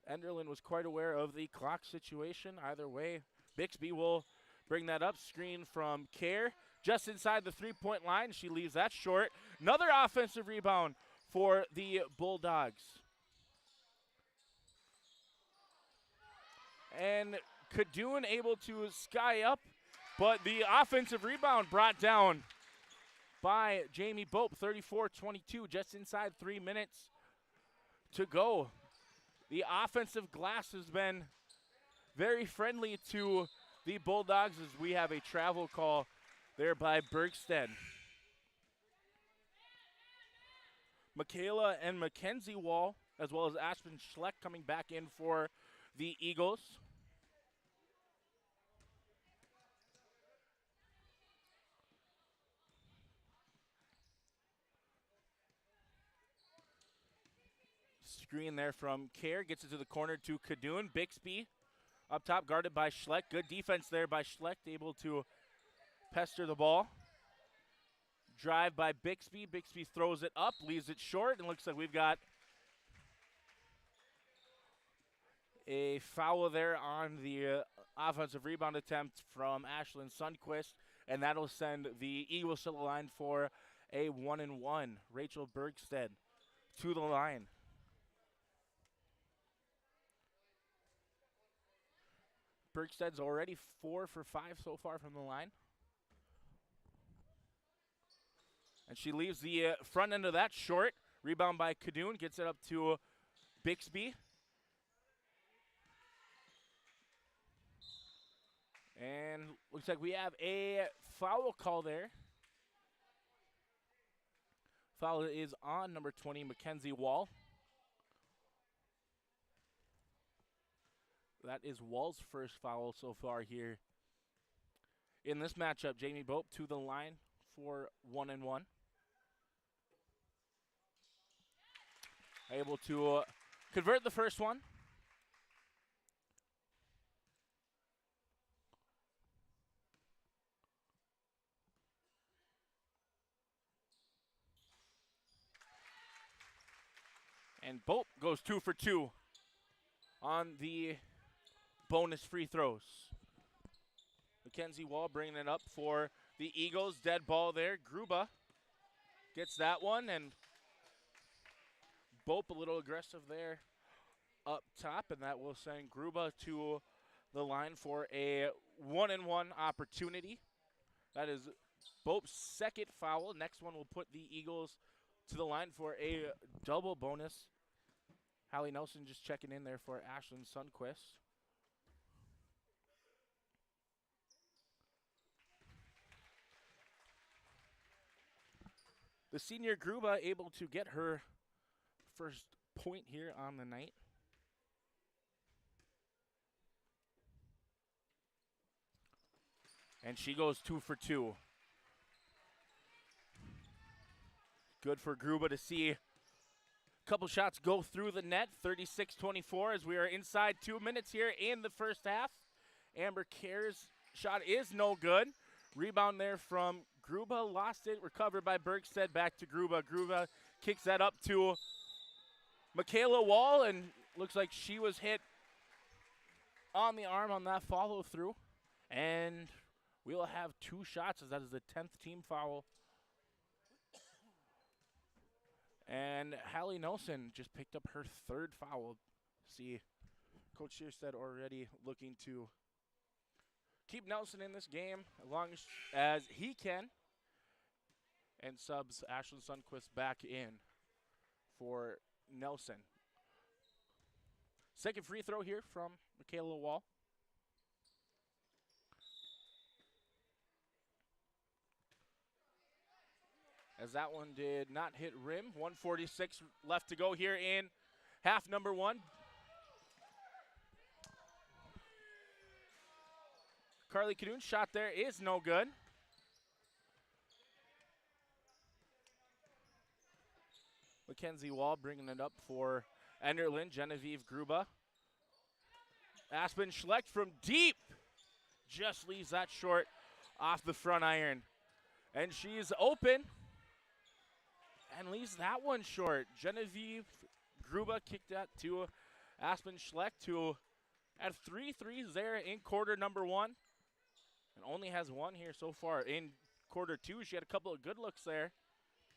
Enderlin was quite aware of the clock situation. Either way, Bixby will bring that up. Screen from Kerr just inside the three-point line. She leaves that short. Another offensive rebound for the Bulldogs. And Kadoon able to sky up, but the offensive rebound brought down by Jamie Bope, 34-22, just inside 3 minutes to go. The offensive glass has been very friendly to the Bulldogs as we have a travel call there by Bergstead. Michaela and Mackenzie Wall, as well as Aspen Schleck, coming back in for the Eagles. Screen there from Kerr, gets it to the corner to Kadoon. Bixby up top, guarded by Schleck. Good defense there by Schleck, able to pester the ball. Drive by Bixby. Bixby throws it up, leaves it short, and looks like we've got a foul there on the offensive rebound attempt from Ashlyn Sundquist, and that'll send the Eagles to the line for a 1-and-1. Rachel Bergstead to the line. Bergstead's already 4 for 5 so far from the line. And she leaves the front end of that short. Rebound by Kadoon, gets it up to Bixby. And looks like we have a foul call there. Foul is on number 20, Mackenzie Wall. That is Wall's first foul so far here in this matchup. Jamie Bope to the line for 1-and-1. Able to convert the first one. And Bope goes 2 for 2 on the bonus free throws. Mackenzie Wall bringing it up for the Eagles. Dead ball there. Gruba gets that one, and Bope a little aggressive there up top, and that will send Gruba to the line for a 1-and-1 opportunity. That is Bope's second foul. Next one will put the Eagles to the line for a double bonus. Hallie Nelson just checking in there for Ashlyn Sundquist. The senior Gruba able to get her first point here on the night. And she goes 2 for 2. Good for Gruba to see a couple shots go through the net. 36-24 as we are inside 2 minutes here in the first half. Amber Kerr's shot is no good. Rebound there from Gruba, lost it, recovered by Bergstead, back to Gruba. Gruba kicks that up to Michaela Wall, and looks like she was hit on the arm on that follow through. And we will have 2 shots as that is the 10th team foul. And Hallie Nelson just picked up her 3rd foul. See, Coach Shearstead already looking to keep Nelson in this game as long as he can. And subs Ashlyn Sundquist back in for Nelson. Second free throw here from Michaela Wall. as that one did not hit rim. 1:46 left to go here in half number one. Carly Cadoon's shot there is no good. Mackenzie Wall bringing it up for Enderlin. Genevieve Gruba. Aspen Schlecht from deep. Just leaves that short off the front iron. And she's open. And leaves that one short. Genevieve Gruba kicked that to Aspen Schlecht, who had 3 threes there in quarter number one. And only has one here so far. In quarter two, she had a couple of good looks there,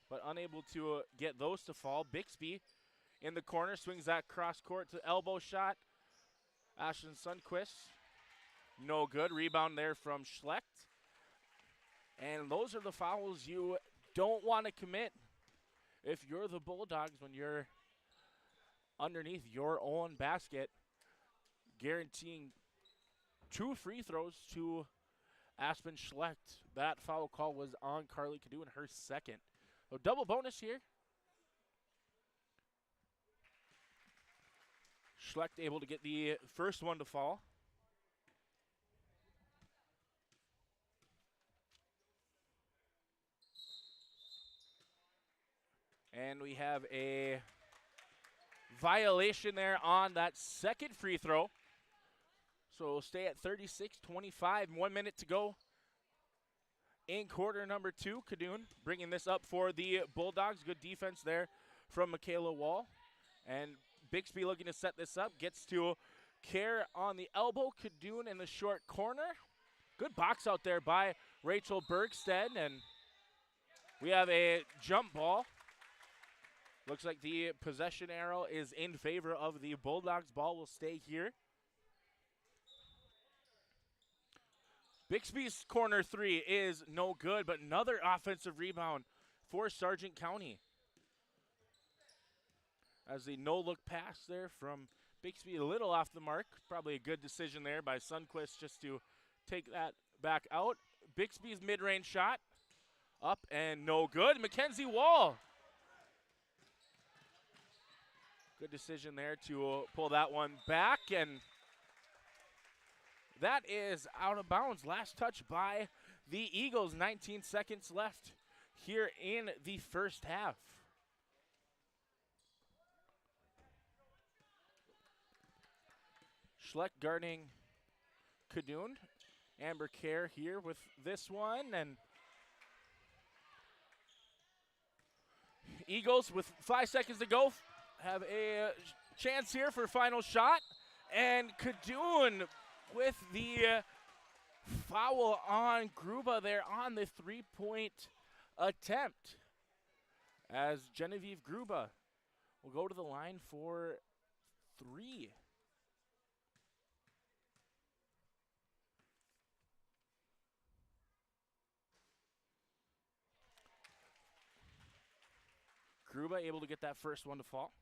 but unable to get those to fall. Bixby in the corner, swings that cross court to elbow shot. Ashton Sundquist, no good. Rebound there from Schlecht. And those are the fouls you don't want to commit if you're the Bulldogs when you're underneath your own basket, guaranteeing 2 free throws to Aspen Schlecht. That foul call was on Carly Cadoon, her second. So double bonus here. Schlecht able to get the first one to fall. And we have a violation there on that second free throw. So we'll stay at 36-25, 1 minute to go in quarter number two. Cadoon bringing this up for the Bulldogs. Good defense there from Michaela Wall. And Bixby looking to set this up. Gets to Kerr on the elbow. Cadoon in the short corner. Good box out there by Rachel Bergstead. And we have a jump ball. Looks like the possession arrow is in favor of the Bulldogs. Ball will stay here. Bixby's corner three is no good, but another offensive rebound for Sargent County. As the no-look pass there from Bixby, a little off the mark. Probably a good decision there by Sundquist just to take that back out. Bixby's mid-range shot up and no good. Mackenzie Wall. Good decision there to pull that one back, and that is out of bounds. Last touch by the Eagles. 19 seconds left here in the first half. Schlecht guarding Cadoon. Amber Kerr here with this one, and Eagles with 5 seconds to go have a chance here for final shot, and Cadoon with the foul on Gruba there on the three-point attempt, as Genevieve Gruba will go to the line for 3. Gruba able to get that first one to fall.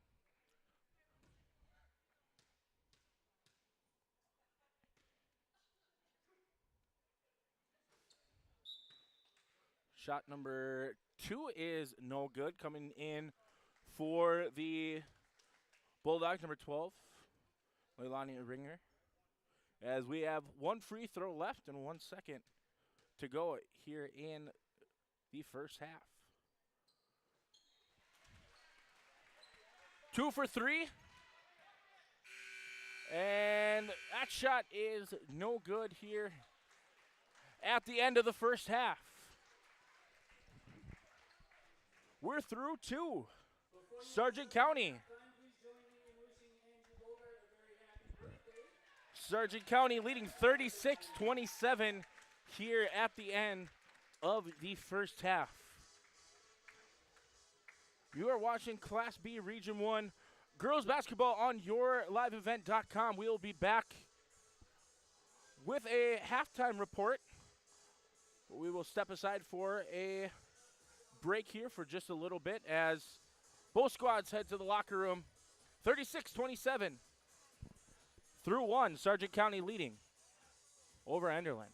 Shot number 2 is no good. Coming in for the Bulldogs, number 12, Leilani Ringer. As we have 1 free throw left and 1 second to go here in the first half. 2 for 3. And that shot is no good here at the end of the first half. We're through 2. Sargent County. Sargent County leading 36-27 here at the end of the first half. You are watching Class B Region 1 girls basketball on yourliveevent.com. We will be back with a halftime report. We will step aside for a break here for just a little bit as both squads head to the locker room. 36-27 through 1. Sargent County leading over Enderlin.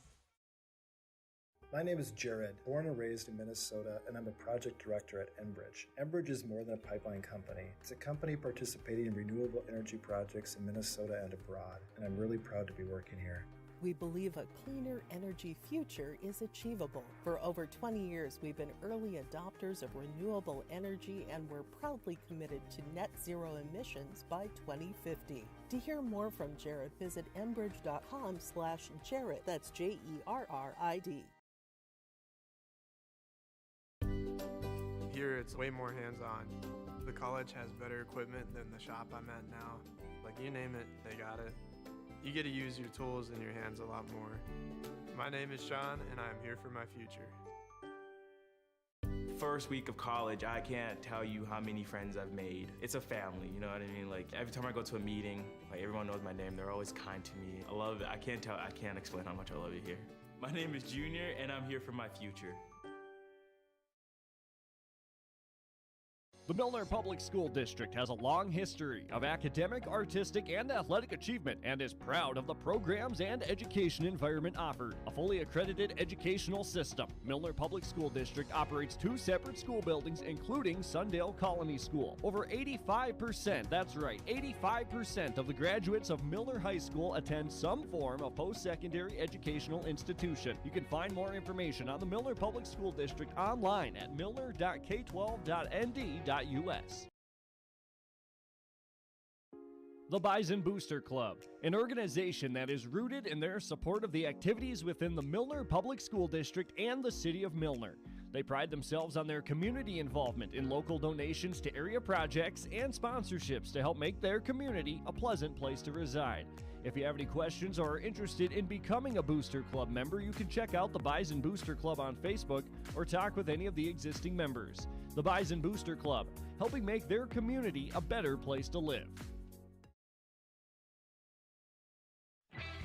My name is Jared, born and raised in Minnesota, and I'm a project director at Enbridge. Enbridge is more than a pipeline company. It's a company participating in renewable energy projects in Minnesota and abroad, and I'm really proud to be working here. We believe a cleaner energy future is achievable. For over 20 years, we've been early adopters of renewable energy, and we're proudly committed to net zero emissions by 2050. To hear more from Jared, visit enbridge.com/Jared. That's JERRID. Here it's way more hands-on. The college has better equipment than the shop I'm at now. Like you name it, they got it. You get to use your tools and your hands a lot more. My name is Sean, and I'm here for my future. First week of college, I can't tell you how many friends I've made. It's a family, you know what I mean? Like every time I go to a meeting, like everyone knows my name. They're always kind to me. I love it. I can't explain how much I love it here. My name is Junior, and I'm here for my future. The Milner Public School District has a long history of academic, artistic, and athletic achievement and is proud of the programs and education environment offered. A fully accredited educational system, Milner Public School District operates 2 separate school buildings, including Sundale Colony School. Over 85%, that's right, 85% of the graduates of Milner High School attend some form of post-secondary educational institution. You can find more information on the Milner Public School District online at milner.k12.nd.us. The Bison Booster Club, an organization that is rooted in their support of the activities within the Milner Public School District and the City of Milner. They pride themselves on their community involvement in local donations to area projects and sponsorships to help make their community a pleasant place to reside. If you have any questions or are interested in becoming a Booster Club member, you can check out the Bison Booster Club on Facebook or talk with any of the existing members. The Bison Booster Club, helping make their community a better place to live.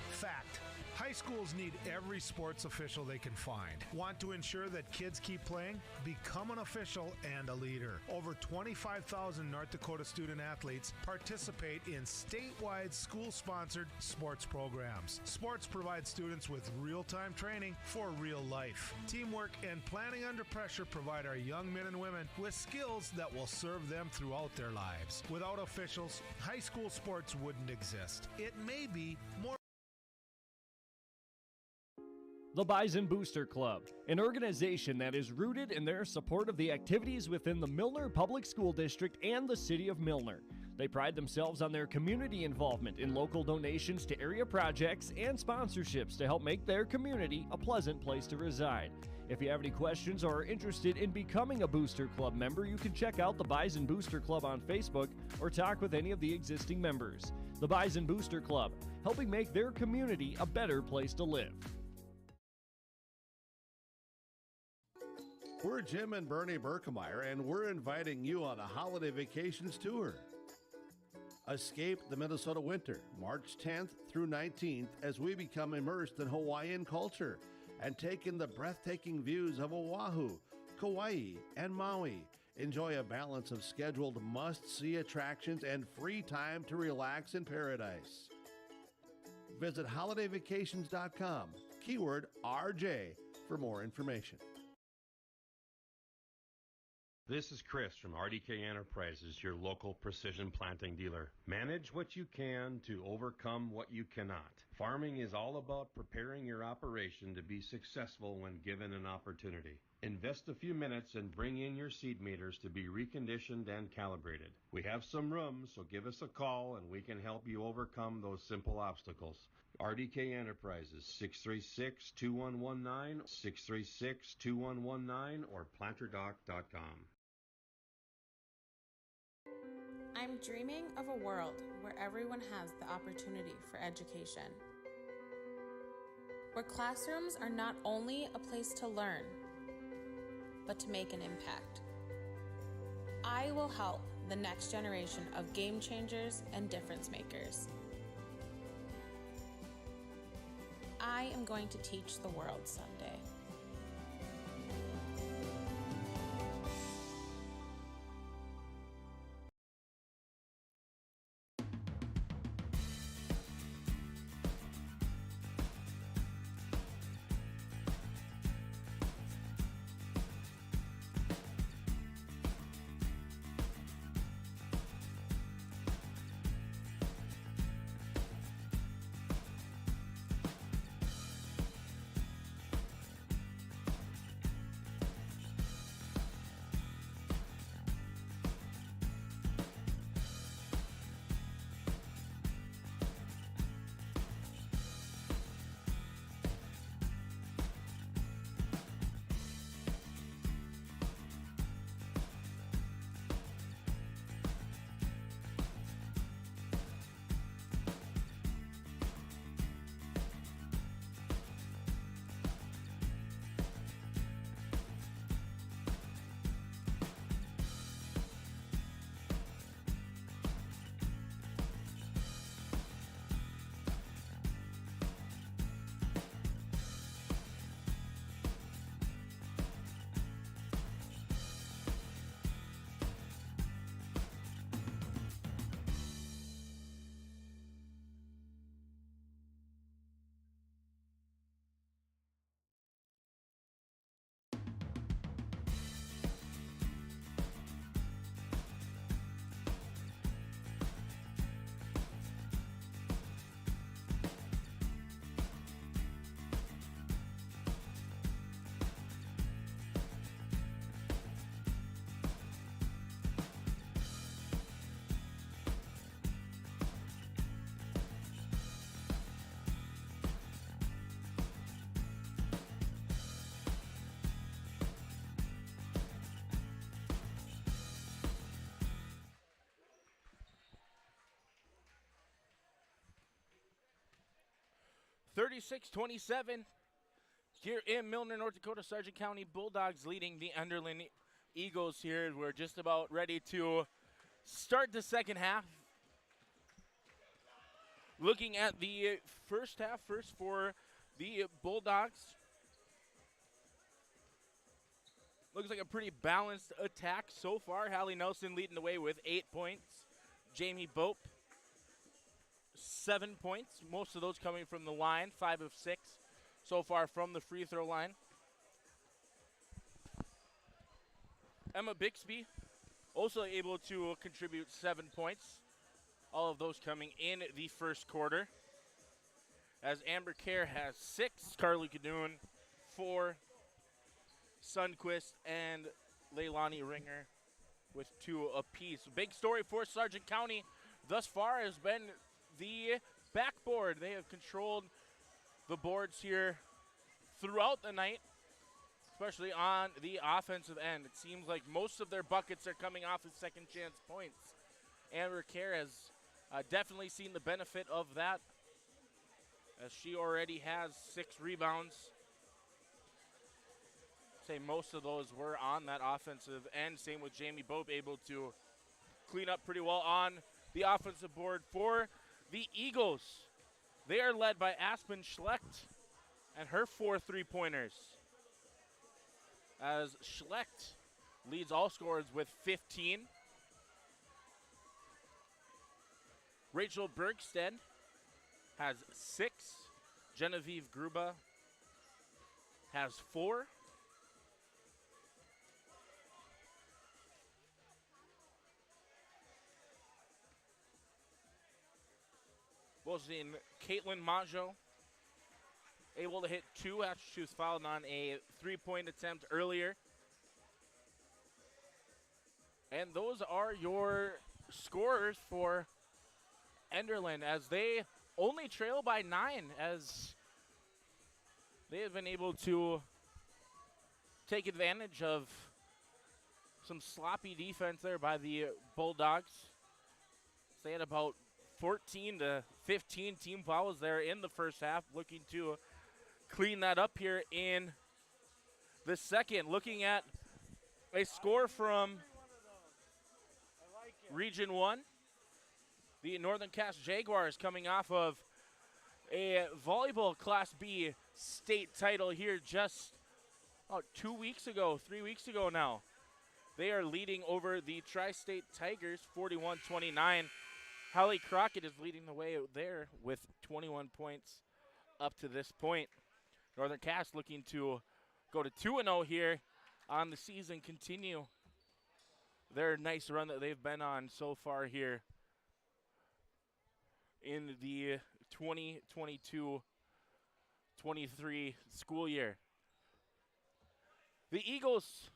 Fact. High schools need every sports official they can find. Want to ensure that kids keep playing? Become an official and a leader. Over 25,000 North Dakota student athletes participate in statewide school-sponsored sports programs. Sports provide students with real-time training for real life. Teamwork and planning under pressure provide our young men and women with skills that will serve them throughout their lives. Without officials, high school sports wouldn't exist. It may be more. The Bison Booster Club, an organization that is rooted in their support of the activities within the Milner Public School District and the City of Milner. They pride themselves on their community involvement in local donations to area projects and sponsorships to help make their community a pleasant place to reside. If you have any questions or are interested in becoming a Booster Club member, you can check out the Bison Booster Club on Facebook or talk with any of the existing members. The Bison Booster Club, helping make their community a better place to live. We're Jim and Bernie Berkemeyer, and we're inviting you on a holiday vacations tour. Escape the Minnesota winter, March 10th through 19th, as we become immersed in Hawaiian culture and take in the breathtaking views of Oahu, Kauai, and Maui. Enjoy a balance of scheduled must-see attractions and free time to relax in paradise. Visit holidayvacations.com, keyword RJ, for more information. This is Chris from RDK Enterprises, your local precision planting dealer. Manage what you can to overcome what you cannot. Farming is all about preparing your operation to be successful when given an opportunity. Invest a few minutes and bring in your seed meters to be reconditioned and calibrated. We have some room, so give us a call and we can help you overcome those simple obstacles. RDK Enterprises, 636-2119, 636-2119, or planterdoc.com. I'm dreaming of a world where everyone has the opportunity for education. Where classrooms are not only a place to learn, but to make an impact. I will help the next generation of game changers and difference makers. I am going to teach the world someday. 36-27 here in Milner, North Dakota. Sargent County Bulldogs leading the Enderlin Eagles here. We're just about ready to start the second half. Looking at the first half first for the Bulldogs. Looks like a pretty balanced attack so far. Hallie Nelson leading the way with 8 points. Jamie Bope, 7 points. Most of those coming from the line, 5 of 6 so far from the free throw line. Emma Bixby also able to contribute 7 points. All of those coming in the first quarter. As Amber Kerr has 6, Carly Cadoon 4, Sundquist and Leilani Ringer with 2 apiece. Big story for Sargent County thus far has been the backboard. They have controlled the boards here throughout the night, especially on the offensive end. It seems like most of their buckets are coming off of second chance points. Amber Kerr has definitely seen the benefit of that, as she already has 6 rebounds. Say most of those were on that offensive end. Same with Jamie Bope, able to clean up pretty well on the offensive board for the Eagles. They are led by Aspen Schlecht and her 4 3-pointers. As Schlecht leads all scorers with 15. Rachel Bergstead has 6. Genevieve Gruba has 4. We'll see Caitlin Maggio able to hit 2 after she was fouled on a 3-point attempt earlier. And those are your scorers for Enderlin, as they only trail by 9, as they have been able to take advantage of some sloppy defense there by the Bulldogs. They had about 14 to 15 team fouls there in the first half, looking to clean that up here in the second. Looking at a score from Region 1, the Northern Cass Jaguars coming off of a volleyball Class B state title here just 2 weeks ago, 3 weeks ago now. They are leading over the Tri-State Tigers 41-29. Hallie Crockett is leading the way there with 21 points up to this point. Northern Cass looking to go to 2-0 here on the season, continue their nice run that they've been on so far here in the 2022-23 school year. The Eagles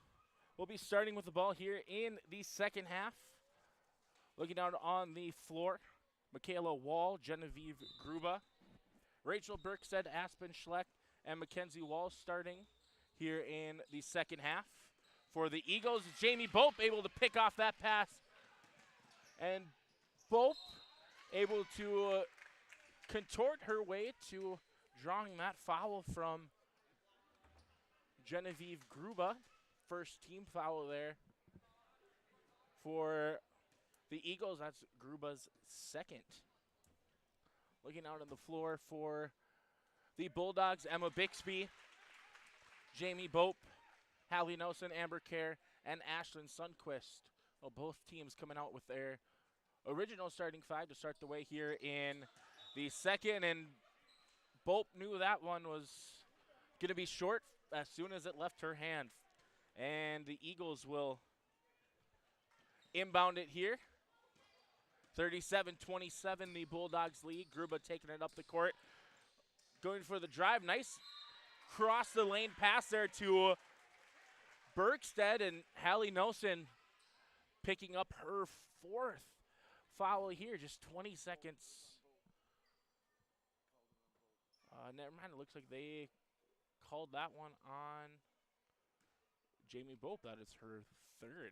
will be starting with the ball here in the second half. Looking out on the floor, Michaela Wall, Genevieve Gruba, Rachel Berkstead, Aspen Schlecht, and Mackenzie Wall starting here in the second half. For the Eagles, Jamie Bope able to pick off that pass. And Bope able to contort her way to drawing that foul from Genevieve Gruba. First team foul there for the Eagles. That's Gruba's second. Looking out on the floor for the Bulldogs, Emma Bixby, Jamie Bope, Hallie Nelson, Amber Kerr, and Ashlyn Sundquist. Well, both teams coming out with their original starting 5 to start the way here in the second. And Bope knew that one was going to be short as soon as it left her hand. And the Eagles will inbound it here. 37-27, the Bulldogs lead. Gruba taking it up the court. Going for the drive. Nice cross the lane pass there to Berkstead, and Hallie Nelson picking up her 4th foul here. Just 20 seconds. Never mind, it looks like they called that one on Jamie Bope. That is her 3rd.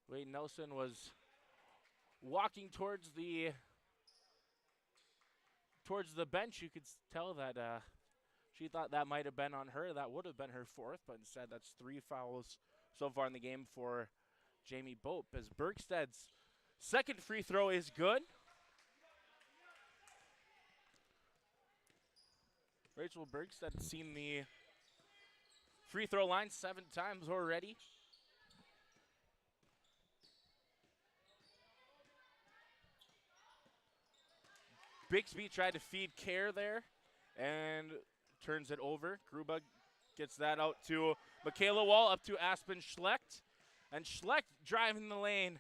Wade Nelson was walking towards the towards the bench, you could tell that she thought that might have been on her. That would have been her fourth, but instead that's 3 fouls so far in the game for Jamie Bope, as Bergsted's second free throw is good. Rachel Bergstead has seen the free throw line 7 times already. Bixby tried to feed Kerr there and turns it over. Gruba gets that out to Michaela Wall, up to Aspen Schlecht. And Schlecht driving the lane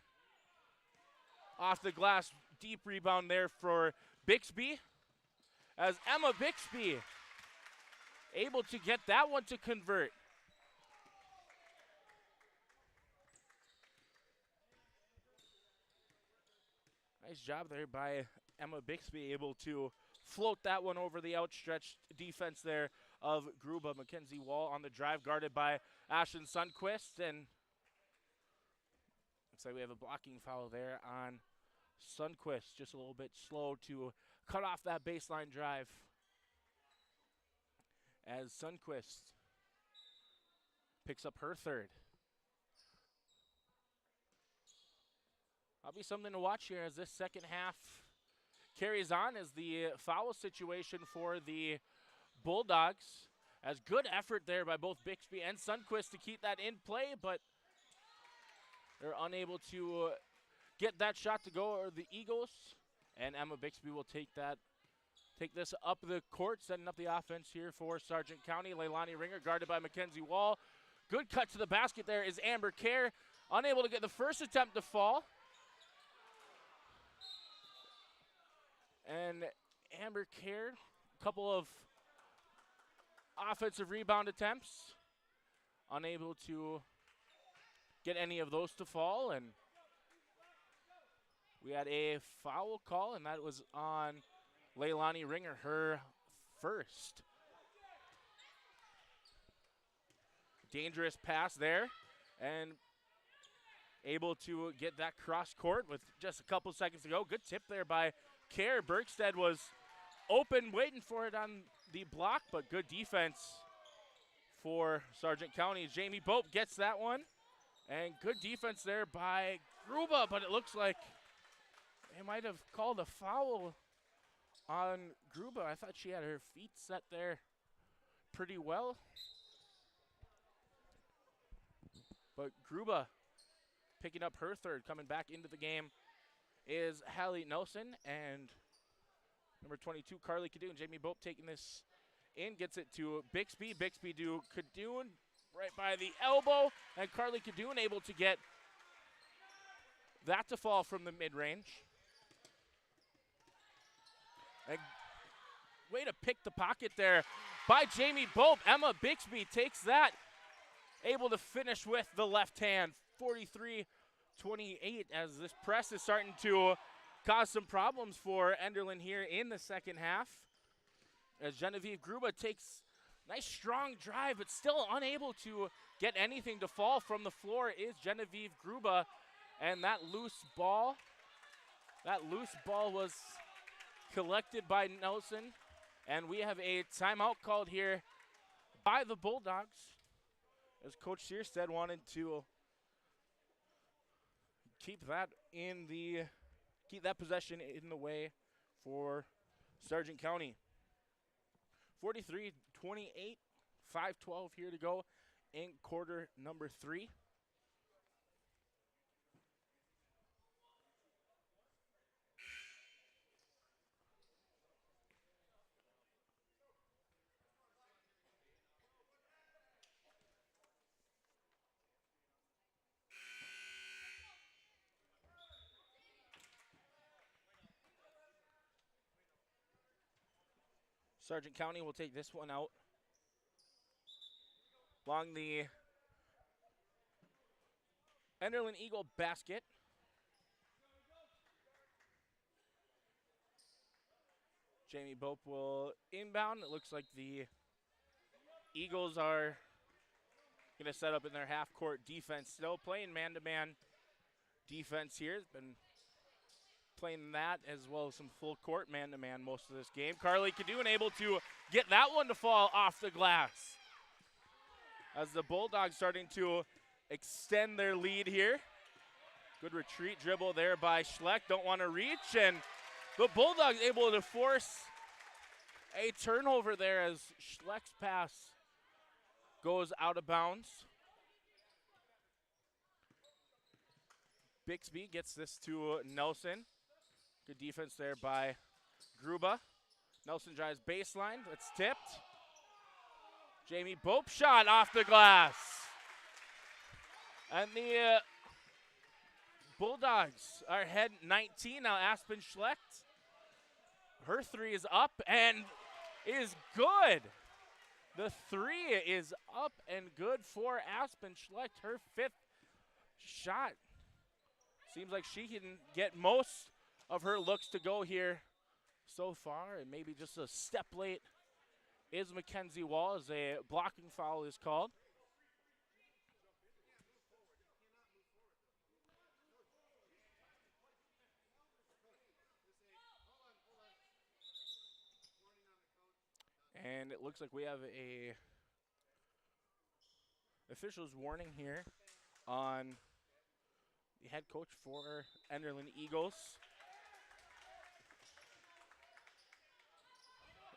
off the glass. Deep rebound there for Bixby, as Emma Bixby able to get that one to convert. Nice job there by Emma Bixby, able to float that one over the outstretched defense there of Gruba. Mackenzie Wall on the drive, guarded by Ashton Sundquist, and looks like we have a blocking foul there on Sundquist. Just a little bit slow to cut off that baseline drive, as Sundquist picks up her third. That'll be something to watch here as this second half carries on, as the foul situation for the Bulldogs. As good effort there by both Bixby and Sundquist to keep that in play, but they're unable to get that shot to go, or the Eagles. And Emma Bixby will take this up the court, setting up the offense here for Sargent County. Leilani Ringer guarded by Mackenzie Wall. Good cut to the basket there is Amber Kerr, unable to get the first attempt to fall. And Amber Kerr, a couple of offensive rebound attempts, unable to get any of those to fall. And we had a foul call, and that was on Leilani Ringer, her first. Dangerous pass there, and able to get that cross court with just a couple seconds to go. Good tip there by Kerr. Bergstead was open, waiting for it on the block, but good defense for Sargent County. Jamie Bope gets that one, and good defense there by Gruba, but it looks like they might have called a foul on Gruba. I thought she had her feet set there pretty well. But Gruba picking up her third, coming back into the game, is Hallie Nelson, and number 22, Carly Cadoon. Jamie Bope taking this in, gets it to Bixby. Bixby to Cadoon right by the elbow, and Carly Cadoon able to get that to fall from the mid-range. And way to pick the pocket there by Jamie Bope. Emma Bixby takes that, able to finish with the left hand. 43-28, as this press is starting to cause some problems for Enderlin here in the second half. As Genevieve Gruba takes a nice strong drive, but still unable to get anything to fall from the floor is Genevieve Gruba. And that loose ball was collected by Nelson. And we have a timeout called here by the Bulldogs, as Coach Searstead wanted to keep that possession in the way for Sargent County. 43-28, 5:12 here to go in quarter number 3. Sargent County will take this one out along the Enderlin Eagle basket. Jamie Bope will inbound. It looks like the Eagles are going to set up in their half-court defense. Still playing man-to-man defense here. It's been playing that as well as some full court man-to-man most of this game. Carly Cadoon able to get that one to fall off the glass. As the Bulldogs starting to extend their lead here. Good retreat dribble there by Schleck. Don't want to reach, and the Bulldogs able to force a turnover there as Schleck's pass goes out of bounds. Bixby gets this to Nelson. Good defense there by Gruba. Nelson drives baseline. It's tipped. Jamie Bope shot off the glass. And the Bulldogs are ahead 19. Now Aspen Schlecht. Her three is up and is good. The three is up and good for Aspen Schlecht. Her fifth shot. Seems like she can get most of her looks to go here so far, and maybe just a step late is Mackenzie Wall as a blocking foul is called. And it looks like we have a official's warning here on the head coach for Enderlin Eagles.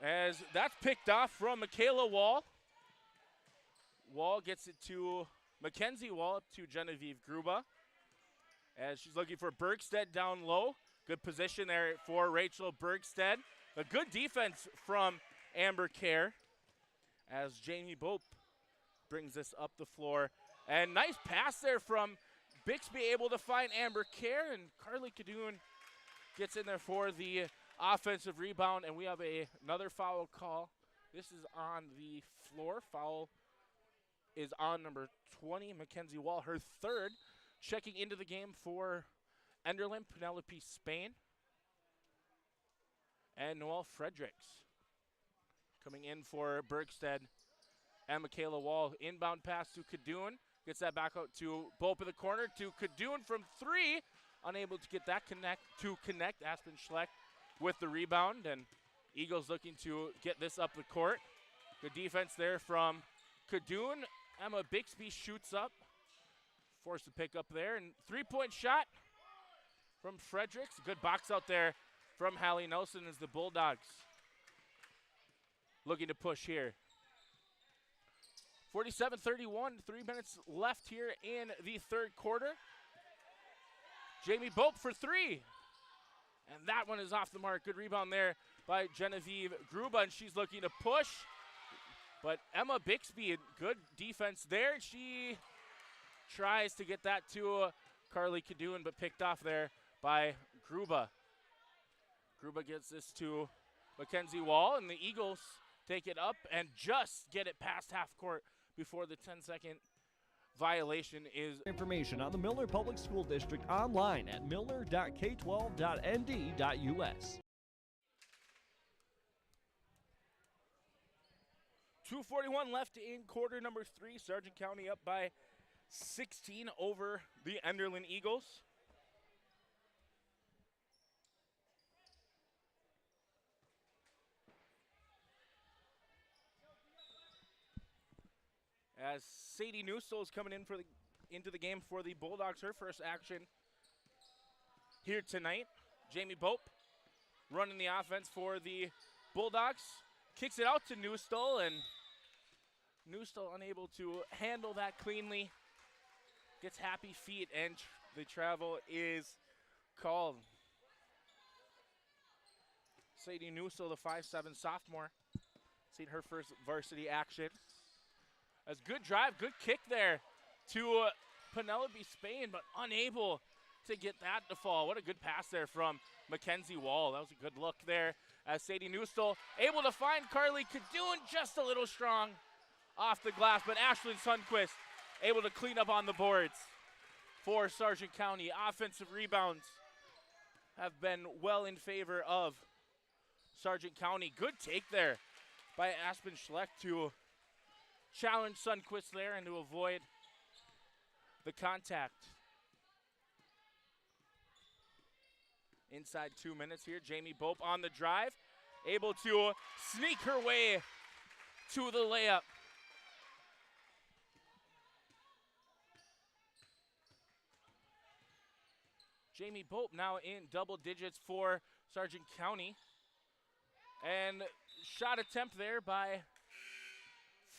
As that's picked off from Michaela Wall. Wall gets it to Mackenzie Wall, up to Genevieve Gruba. As she's looking for Bergstead down low. Good position there for Rachel Bergstead. A good defense from Amber Kerr as Jamie Bope brings this up the floor. And nice pass there from Bixby, able to find Amber Kerr, and Carly Cadoon gets in there for the offensive rebound, and we have another foul call. This is on the floor. Foul is on number 20, Mackenzie Wall, her third. Checking into the game for Enderlin, Penelope Spain, and Noelle Fredericks. Coming in for Bergstead and Michaela Wall. Inbound pass to Cadoon. Gets that back out to Bope in the corner to Cadoon from three. Unable to get that connect. Aspen Schleck with the rebound, and Eagles looking to get this up the court. Good defense there from Cadoon. Emma Bixby shoots up. Forced to pick up there, and three-point shot from Fredericks. Good box out there from Hallie Nelson as the Bulldogs looking to push here. 47-31, 3 minutes left here in the third quarter. Jamie Bope for three. And that one is off the mark. Good rebound there by Genevieve Gruba, and she's looking to push. But Emma Bixby, good defense there. She tries to get that to Carly Cadoon, but picked off there by Gruba. Gruba gets this to Mackenzie Wall, and the Eagles take it up and just get it past half court before the 10-second violation is. Information on the Miller Public School District online at miller.k12.nd.us. 2:41 left in quarter number 3. Sargent County up by 16 over the Enderlin Eagles. As Sadie Newsell is coming in into the game for the Bulldogs, her first action here tonight. Jamie Bope running the offense for the Bulldogs. Kicks it out to Newsell, and Newsell unable to handle that cleanly. Gets happy feet, and the travel is called. Sadie Newsell, the 5'7" sophomore, seen her first varsity action. As good drive, good kick there to Penelope Spain, but unable to get that to fall. What a good pass there from Mackenzie Wall. That was a good look there as Sadie Newsell able to find Carly Cadoon, just a little strong off the glass, but Ashlyn Sundquist able to clean up on the boards for Sargent County. Offensive rebounds have been well in favor of Sargent County. Good take there by Aspen Schleck to challenge Sundquist there and to avoid the contact. inside 2 minutes here. Jamie Bope on the drive, able to sneak her way to the layup. Jamie Bope now in double digits for Sargent County. And shot attempt there by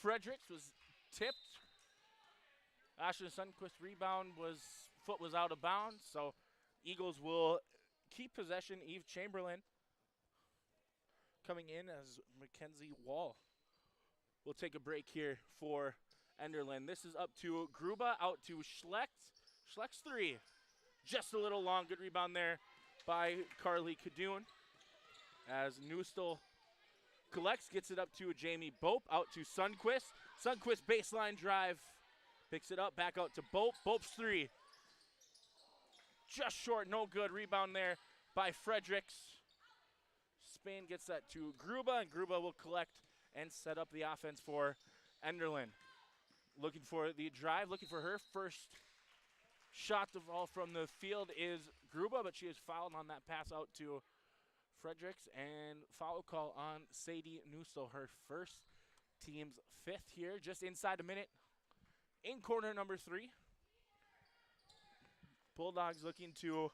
Fredericks was tipped. Ashley Sundquist rebound foot was out of bounds, so Eagles will keep possession. Eve Chamberlain coming in as Mackenzie Wall. We'll take a break here for Enderlin. This is up to Gruba, out to Schlecht. Schlecht's three. Just a little long. Good rebound there by Carly Kadoon. As Newstel collects, gets it up to Jamie Bope, out to Sundquist. Sundquist baseline drive, picks it up, back out to Bope. Bope's three. Just short, no good. Rebound there by Fredericks. Spain gets that to Gruba, and Gruba will collect and set up the offense for Enderlin. Looking for the drive, looking for her first shot to fall from the field is Gruba, but she is fouled on that pass out to Fredericks, and foul call on Sadie Newstel, her first, team's fifth here, just inside a minute. In corner number 3. Bulldogs looking to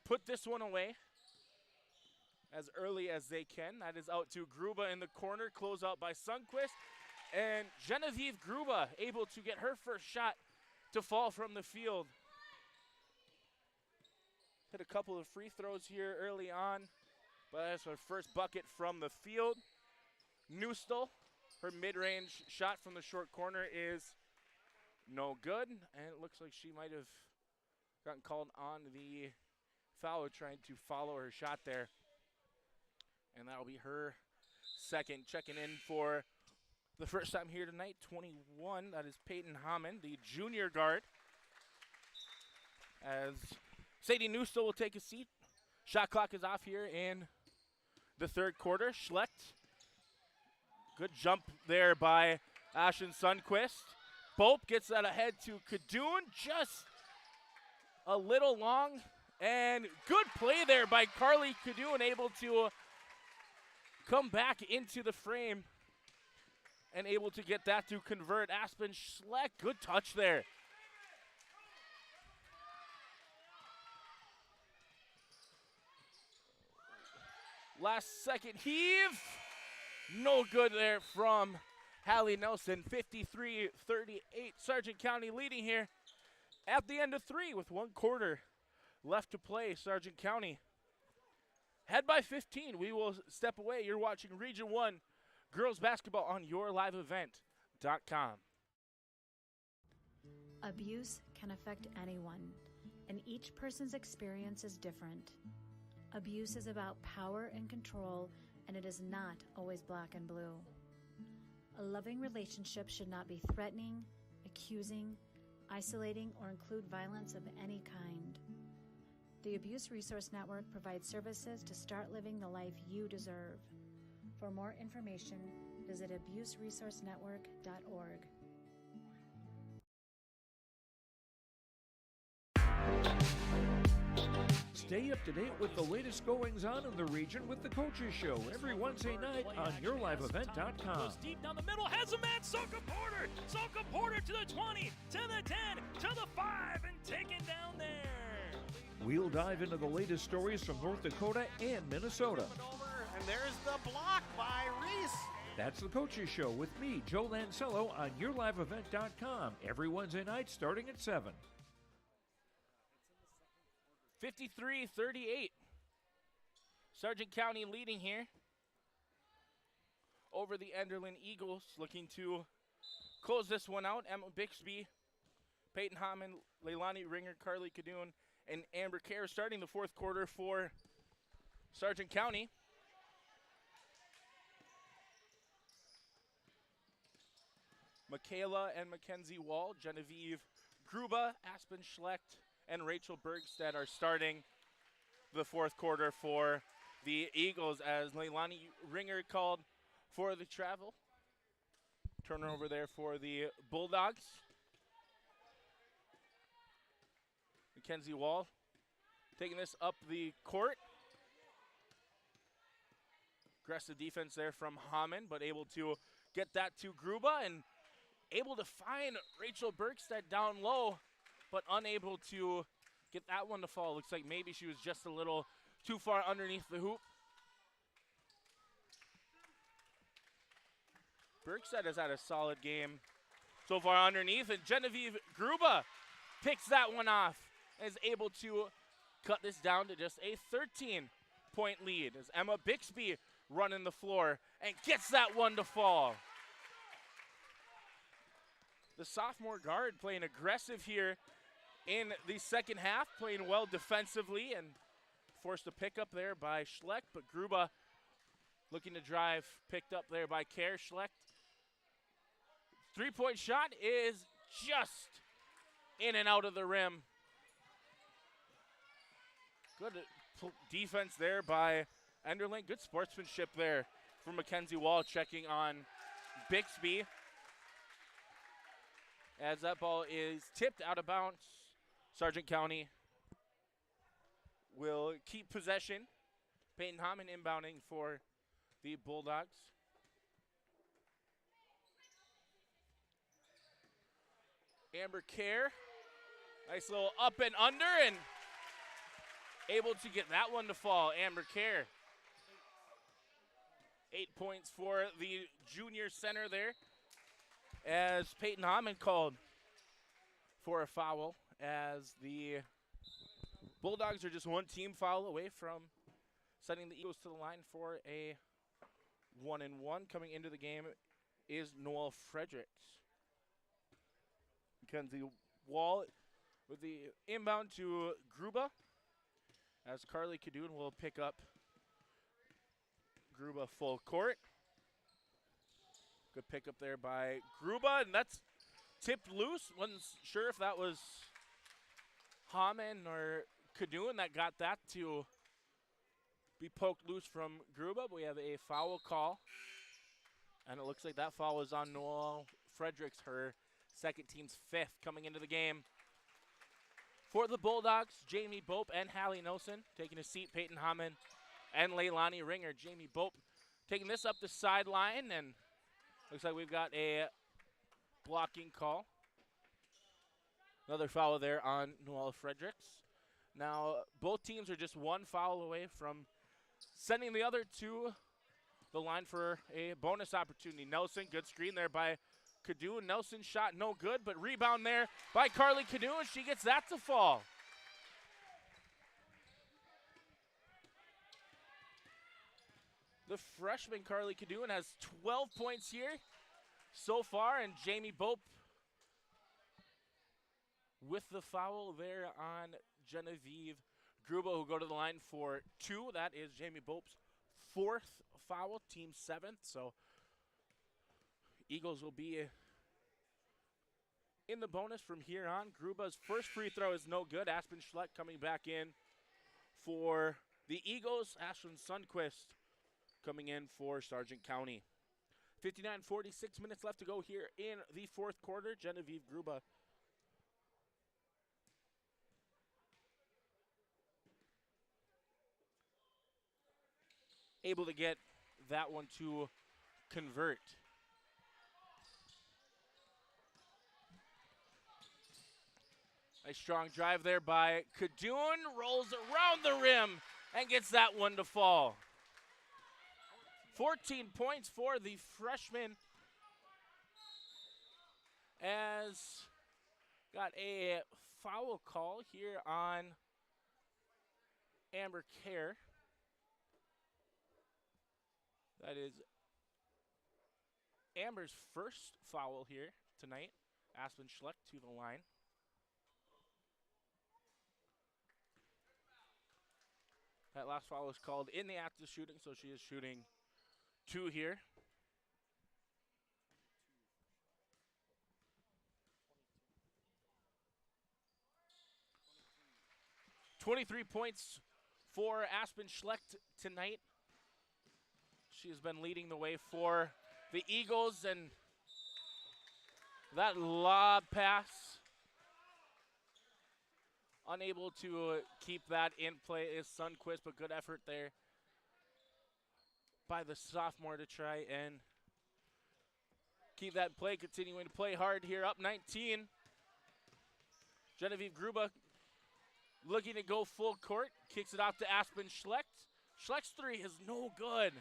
put this one away as early as they can. That is out to Gruba in the corner, close out by Sundquist. And Genevieve Gruba able to get her first shot to fall from the field. Hit a couple of free throws here early on, but that's her first bucket from the field. Newstel, her mid-range shot from the short corner is no good, and it looks like she might have gotten called on the foul trying to follow her shot there. And that'll be her second. Checking in for the first time here tonight, 21, that is Peyton Hammond, the junior guard. As Sadie Newstel will take a seat. Shot clock is off here in the third quarter. Schlecht, good jump there by Ashen Sundquist. Bope gets that ahead to Kadoon, just a little long, and good play there by Carly Kadoon, able to come back into the frame and able to get that to convert. Aspen Schlecht, good touch there. Last second heave, no good there from Hallie Nelson. 53-38, Sargent County leading here at the end of 3 with 1 quarter left to play. Sargent County head by 15. We will step away. You're watching Region 1 girls basketball on yourliveevent.com. Abuse can affect anyone, and each person's experience is different. Abuse is about power and control, and it is not always black and blue. A loving relationship should not be threatening, accusing, isolating, or include violence of any kind. The Abuse Resource Network provides services to start living the life you deserve. For more information, visit abuseresourcenetwork.org. Stay up to date with the latest goings-on in the region with the Coaches Show every Wednesday night on yourliveevent.com. Goes deep down the middle, has a man, Soka Porter. Soka Porter to the 20, to the 10, to the 5, and taken down there. We'll dive into the latest stories from North Dakota and Minnesota. And there's the block by Reese. That's the Coaches Show with me, Joe Lancello, on yourliveevent.com every Wednesday night starting at 7. 53-38. Sargent County leading here over the Enderlin Eagles, looking to close this one out. Emma Bixby, Peyton Hammond, Leilani Ringer, Carly Kadoon, and Amber Kerr starting the fourth quarter for Sargent County. Michaela and Mackenzie Wall, Genevieve Gruba, Aspen Schlecht, and Rachel Bergstead are starting the fourth quarter for the Eagles as Leilani Ringer called for the travel. Turnover there for the Bulldogs. Mackenzie Wall taking this up the court. Aggressive defense there from Hammond, but able to get that to Gruba and able to find Rachel Bergstedt down low, but unable to get that one to fall. Looks like maybe she was just a little too far underneath the hoop. Bergstedt has had a solid game so far underneath, and Genevieve Gruba picks that one off and is able to cut this down to just a 13-point lead as Emma Bixby running the floor and gets that one to fall. The sophomore guard playing aggressive here in the second half, playing well defensively and forced a pickup there by Schlecht, but Gruba looking to drive, picked up there by Kerr. Schlecht. Three-point shot is just in and out of the rim. Good defense there by Enderlin. Good sportsmanship there from Mackenzie Wall checking on Bixby. As that ball is tipped out of bounds, Sargent County will keep possession. Peyton Hammond inbounding for the Bulldogs. Amber Kerr, nice little up and under, and able to get that one to fall. Amber Kerr, 8 points for the junior center there, as Peyton Hammond called for a foul, as the Bulldogs are just one team foul away from sending the Eagles to the line for a 1-and-1. Coming into the game is Noel Fredericks. Mackenzie Wall with the inbound to Gruba, as Carly Kadoon will pick up Gruba full court. Good pickup there by Gruba, and that's tipped loose. Wasn't sure if that was Hammond or Kadoon that got that to be poked loose from Gruba, but we have a foul call. And it looks like that foul is on Noel Fredericks, her second team's fifth coming into the game. For the Bulldogs, Jamie Bope and Hallie Nelson taking a seat. Peyton Hammond and Leilani Ringer. Jamie Bope taking this up the sideline, and looks like we've got a blocking call. Another foul there on Noel Fredericks. Now, both teams are just one foul away from sending the other to the line for a bonus opportunity. Nelson, good screen there by Kadoon. Nelson shot no good, but rebound there by Carly Kadoon. She gets that to fall. The freshman Carly Kadoon has 12 points here so far, and Jamie Bope with the foul there on Genevieve Gruba, who go to the line for two. That is Jamie Bope's fourth foul, team seventh. So Eagles will be in the bonus from here on. Gruba's first free throw is no good. Aspen Schlecht coming back in for the Eagles. Ashlyn Sundquist coming in for Sargent County. 59:46 minutes left to go here in the fourth quarter. Genevieve Gruba able to get that one to convert. Nice strong drive there by Kadoon. Rolls around the rim and gets that one to fall. 14 points for the freshman, as got a foul call here on Amber Kerr. That is Amber's first foul here tonight. Aspen Schlecht to the line. That last foul was called in the act of shooting, so she is shooting two here. .23 points for Aspen Schlecht tonight. She has been leading the way for the Eagles, and that lob pass unable to keep that in play is Sundquist, but good effort there by the sophomore to try and keep that in play, continuing to play hard here, up 19. Genevieve Gruba looking to go full court, kicks it off to Aspen Schlecht. Schlecht's three is no good.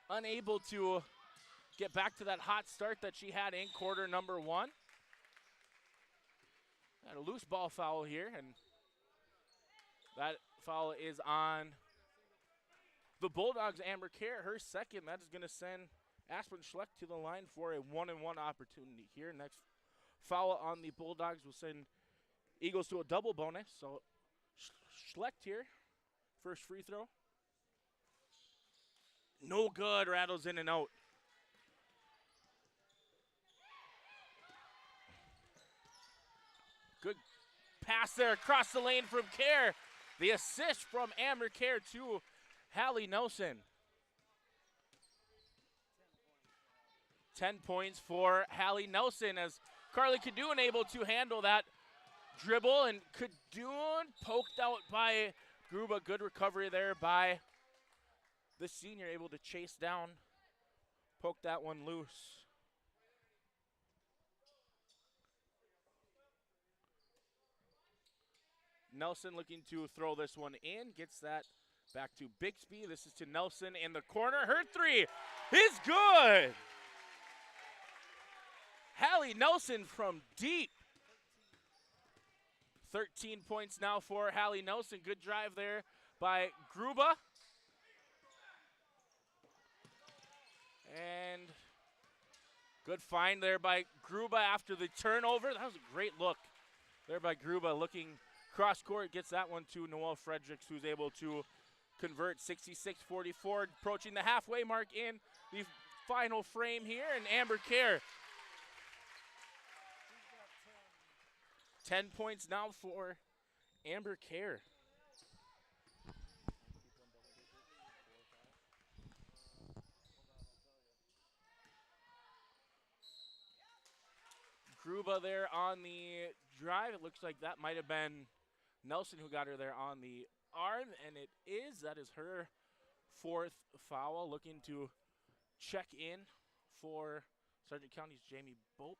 Unable to get back to that hot start that she had in quarter number one. Got a loose ball foul here, and that foul is on the Bulldogs. Amber Kerr, her second. That is going to send Aspen Schlecht to the line for a 1-and-1 opportunity here. Next foul on the Bulldogs will send Eagles to a double bonus. So Schlecht here, first free throw. No good, rattles in and out. Good pass there across the lane from Kerr. The assist from Amber Kerr to Hallie Nelson. 10 points for Hallie Nelson as Carly Cadoon able to handle that dribble, and Cadoon poked out by Gruba. Good recovery there by the senior, able to chase down, poke that one loose. Nelson looking to throw this one in, gets that back to Bixby. This is to Nelson in the corner. Her three is good. Hallie Nelson from deep. 13 points now for Hallie Nelson. Good drive there by Gruba. And good find there by Gruba after the turnover. That was a great look there by Gruba, looking cross court, gets that one to Noelle Fredericks, who's able to convert. 66-44, approaching the halfway mark in the final frame here, and Amber Kerr. 10 points now for Amber Kerr. Gruba there on the drive. It looks like that might have been Nelson who got her there on the arm, and it is. That is her fourth foul. Looking to check in for Sargent County's Jamie Bope.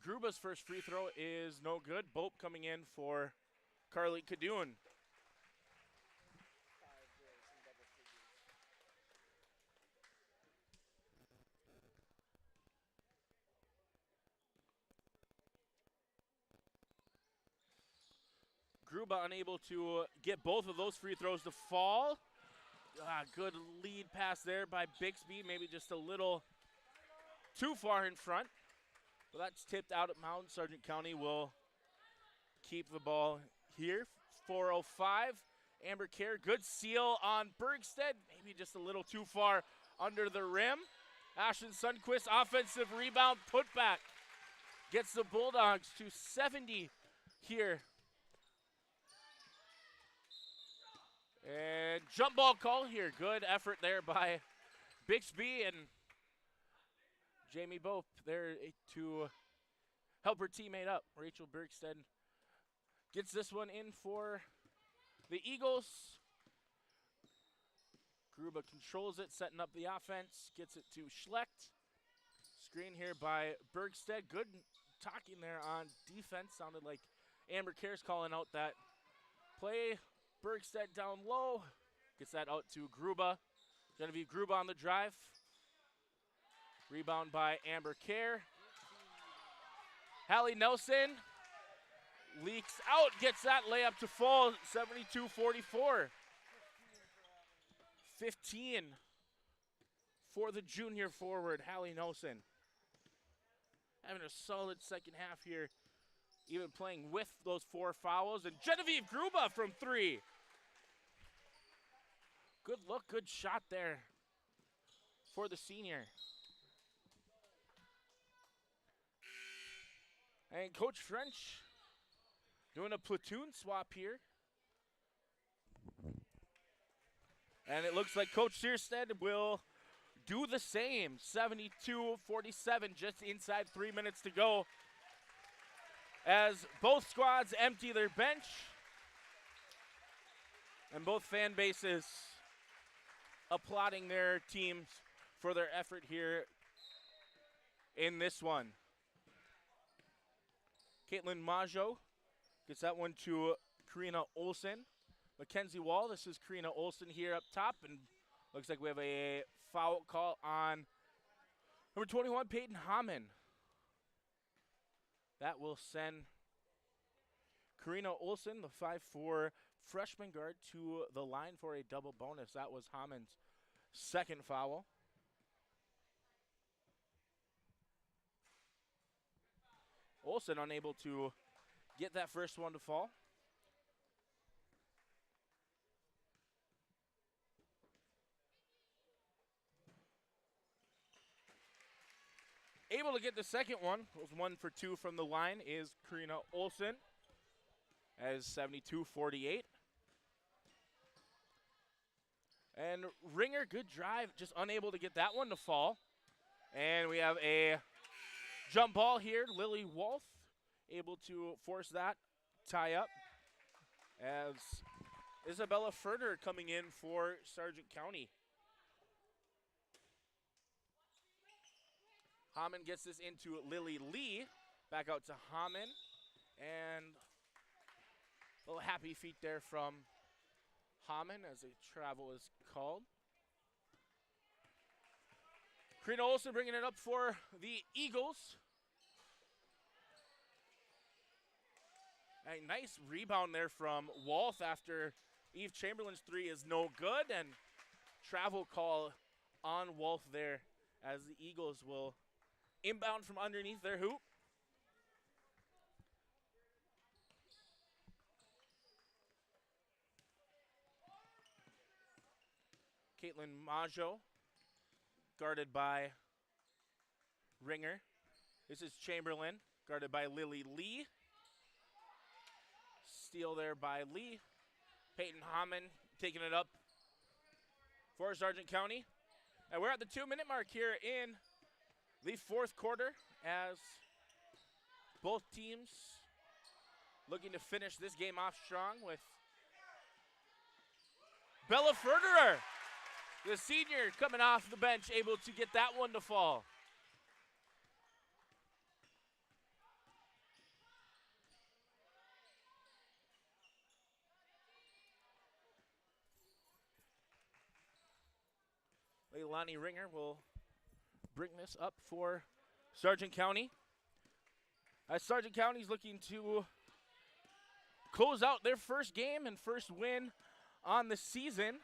Gruba's first free throw is no good. Bope coming in for Carly Cadoon. Gruba unable to get both of those free throws to fall. Good lead pass there by Bixby, maybe just a little too far in front. But that's tipped out of bounds. Sargent County will keep the ball here. 4:05. Amber Kerr, good seal on Bergstead, maybe just a little too far under the rim. Ashton Sundquist, offensive rebound, putback. Gets the Bulldogs to 70 here. And jump ball call here. Good effort there by Bixby and Jamie Bope there to help her teammate up. Rachel Bergstead gets this one in for the Eagles. Gruba controls it, setting up the offense. Gets it to Schlecht. Screen here by Bergstead. Good talking there on defense. Sounded like Amber Kerr's calling out that play. Bergstead down low. Gets that out to Gruba. Genevieve Gruba on the drive. Rebound by Amber Kerr. Hallie Nelson leaks out, gets that layup to fall. 72-44. 15 for the junior forward, Hallie Nelson. Having a solid second half here, even playing with those 4 fouls. And Genevieve Gruba from 3. Good look, good shot there for the senior. And Coach French doing a platoon swap here. And it looks like Coach Searstead will do the same. 72-47, just inside 3 minutes to go. As both squads empty their bench. And both fan bases applauding their teams for their effort here in this one. Caitlin Majo gets that one to Karina Olsen. Mackenzie Wall, this is Karina Olsen here up top, and looks like we have a foul call on number 21, Peyton Hamann. That will send Karina Olsen, the 5'4" freshman guard, to the line for a double bonus. That was Hamann's second foul. Olsen unable to get that first one to fall. Able to get the second one, was 1 for 2 from the line, is Karina Olsen as 72-48. And Ringer, good drive, just unable to get that one to fall. And we have a jump ball here. Lily Wolf able to force that tie up as Isabella Ferder coming in for Sargent County. Hamann gets this into Lily Lee. Back out to Hamann. And a little happy feet there from Hamann as a travel is called. Karina Olsen bringing it up for the Eagles. A nice rebound there from Walth after Eve Chamberlain's three is no good. And travel call on Walth there as the Eagles will inbound from underneath their hoop. Caitlin Majo, guarded by Ringer. This is Chamberlain, guarded by Lily Lee. Steal there by Lee. Peyton Hamann taking it up for Sargent County. And we're at the 2-minute mark here in the fourth quarter as both teams looking to finish this game off strong with Bella Ferderer, the senior, coming off the bench, able to get that one to fall. Leilani Ringer will bring this up for Sargent County. As Sargent County's looking to close out their first game and first win on the season.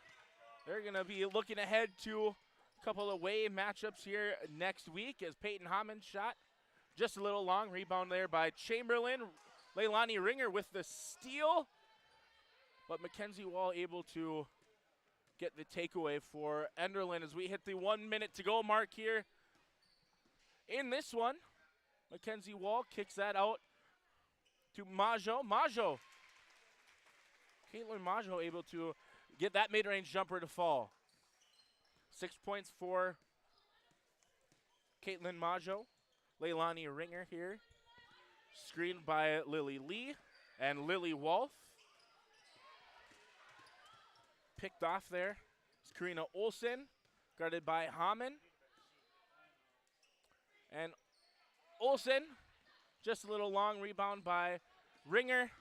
They're going to be looking ahead to a couple of away matchups here next week as Peyton Hamann shot just a little long. Rebound there by Chamberlain. Leilani Ringer with the steal. But Mackenzie Wall able to get the takeaway for Enderlin as we hit the 1 minute to go mark here in this one. Mackenzie Wall kicks that out to Majo. Majo. Caitlin Majo able to get that mid-range jumper to fall. 6 points for Caitlin Majo. Leilani Ringer here. Screened by Lily Lee and Lily Wolf. Picked off there. It's Karina Olsen, guarded by Hamann. And Olsen, just a little long rebound by Ringer.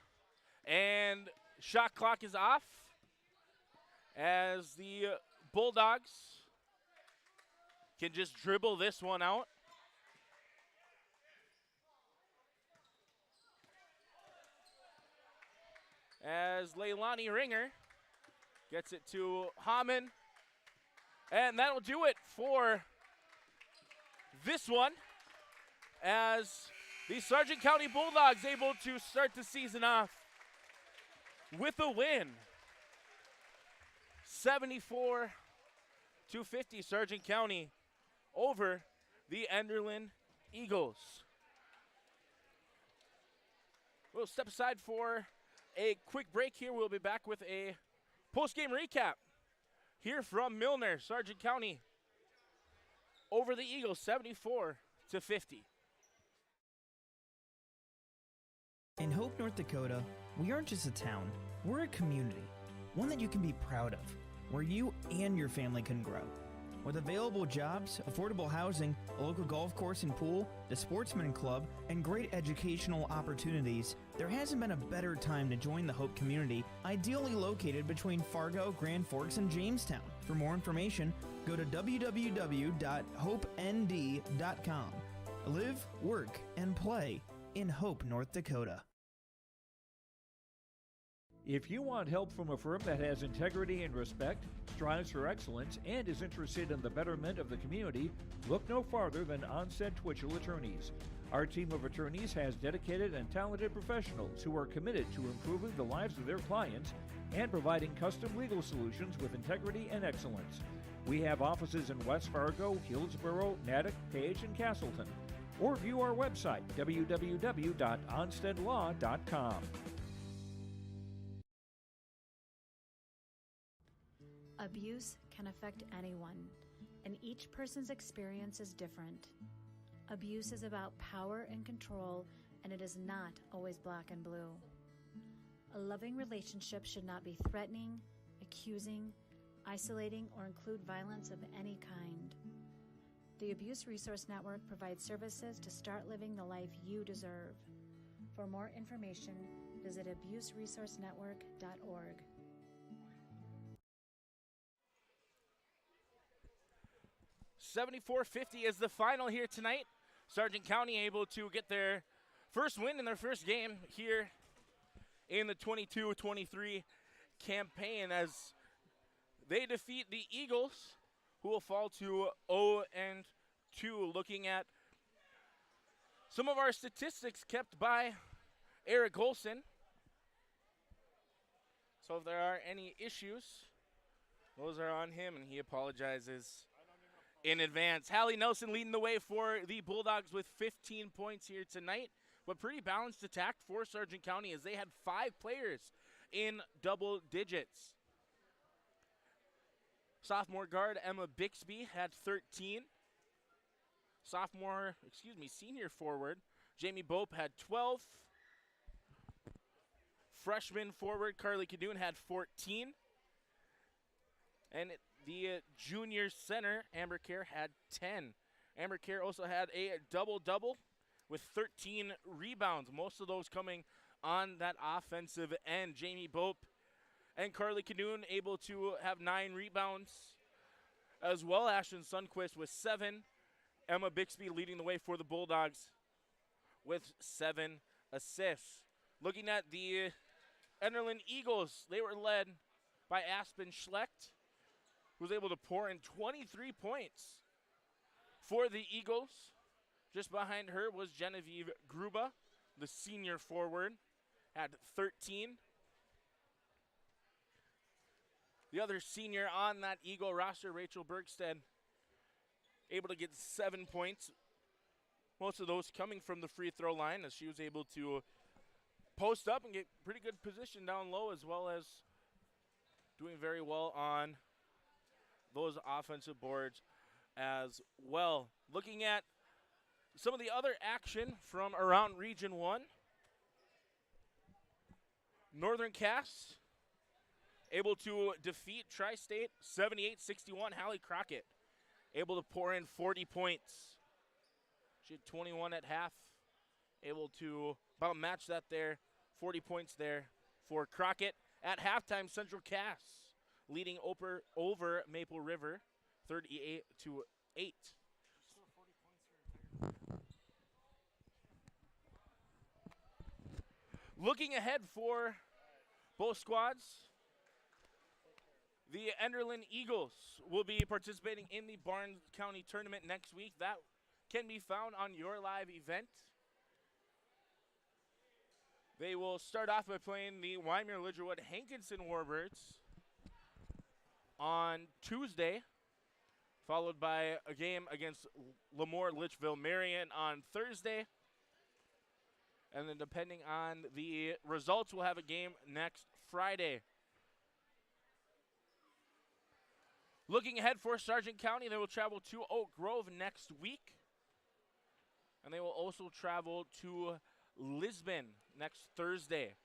And shot clock is off as the Bulldogs can just dribble this one out. As Leilani Ringer gets it to Hamann. And that'll do it for this one as the Sargent County Bulldogs able to start the season off with a win. 74-50 Sargent County over the Enderlin Eagles. We'll step aside for a quick break here. We'll be back with a post-game recap here from Milner, Sargent County. over the Eagles 74-50. In Hope, North Dakota, we aren't just a town, we're a community, one that you can be proud of, where you and your family can grow. With available jobs, affordable housing, a local golf course and pool, the Sportsman Club, and great educational opportunities, there hasn't been a better time to join the Hope community, ideally located between Fargo, Grand Forks, and Jamestown. For more information, go to www.hopend.com. Live, work, and play in Hope, North Dakota. If you want help from a firm that has integrity and respect, strives for excellence, and is interested in the betterment of the community, look no farther than Onstead Twitchell Attorneys. Our team of attorneys has dedicated and talented professionals who are committed to improving the lives of their clients and providing custom legal solutions with integrity and excellence. We have offices in West Fargo, Hillsborough, Natick, Page, and Castleton. Or view our website, www.onsteadlaw.com. Abuse can affect anyone, and each person's experience is different. Abuse is about power and control, and it is not always black and blue. A loving relationship should not be threatening, accusing, isolating, or include violence of any kind. The Abuse Resource Network provides services to start living the life you deserve. For more information, visit abuseresourcenetwork.org. $74-50 is the final here tonight. Sargent County able to get their first win in their first game here in the 22-23 campaign as they defeat the Eagles, who will fall to 0-2. Looking at some of our statistics kept by Eric Olson. So if there are any issues, those are on him, and he apologizes in advance. Hallie Nelson leading the way for the Bulldogs with 15 points here tonight, but pretty balanced attack for Sargent County as they had 5 players in double digits. Sophomore guard Emma Bixby had 13. Senior forward Jamie Bope had 12. Freshman forward Carly Cadoon had 14. And the junior center, Amber Kerr, had 10. Amber Kerr also had a double-double with 13 rebounds, most of those coming on that offensive end. Jamie Bope and Carly Cadoon able to have 9 rebounds as well. Ashton Sundquist with 7. Emma Bixby leading the way for the Bulldogs with 7 assists. Looking at the Enderlin Eagles, they were led by Aspen Schlecht, who was able to pour in 23 points for the Eagles. Just behind her was Genevieve Gruba, the senior forward, had 13. The other senior on that Eagle roster, Rachel Bergstead, able to get 7 points. Most of those coming from the free throw line, as she was able to post up and get pretty good position down low, as well as doing very well on those offensive boards as well. Looking at some of the other action from around Region 1. Northern Cass able to defeat Tri-State 78-61. Hallie Crockett able to pour in 40 points. She had 21 at half, able to about match that there. 40 points there for Crockett. At halftime, Central Cass leading over Maple River 38-8. Looking ahead for both squads, the Enderlin Eagles will be participating in the Barnes County Tournament next week. That can be found on your live event. They will start off by playing the Wymer Lidgerwood Hankinson Warbirds on Tuesday, followed by a game against Lemoore Litchville Marion on Thursday. And then depending on the results, we'll have a game next Friday. Looking ahead for Sargent County, they will travel to Oak Grove next week. And they will also travel to Lisbon next Thursday.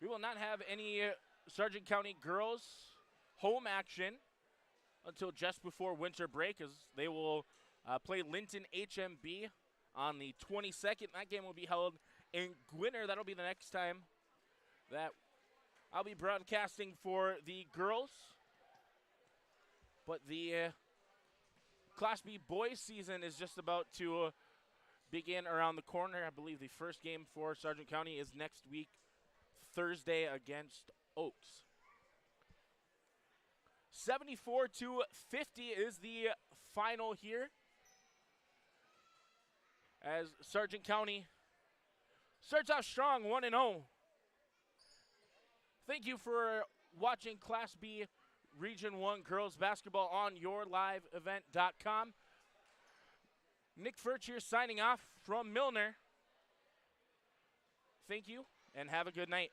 We will not have any Sargent County girls home action until just before winter break, as they will play Linton HMB on the 22nd. That game will be held in Gwinner. That'll be the next time that I'll be broadcasting for the girls. But the Class B boys season is just about to begin around the corner. I believe the first game for Sargent County is next week, Thursday, against Oaks. 74-50 is the final here, as Sargent County starts off strong, 1-0. Thank you for watching Class B Region 1 girls basketball on yourliveevent.com. Nick Furch here signing off from Milner. Thank you, and have a good night.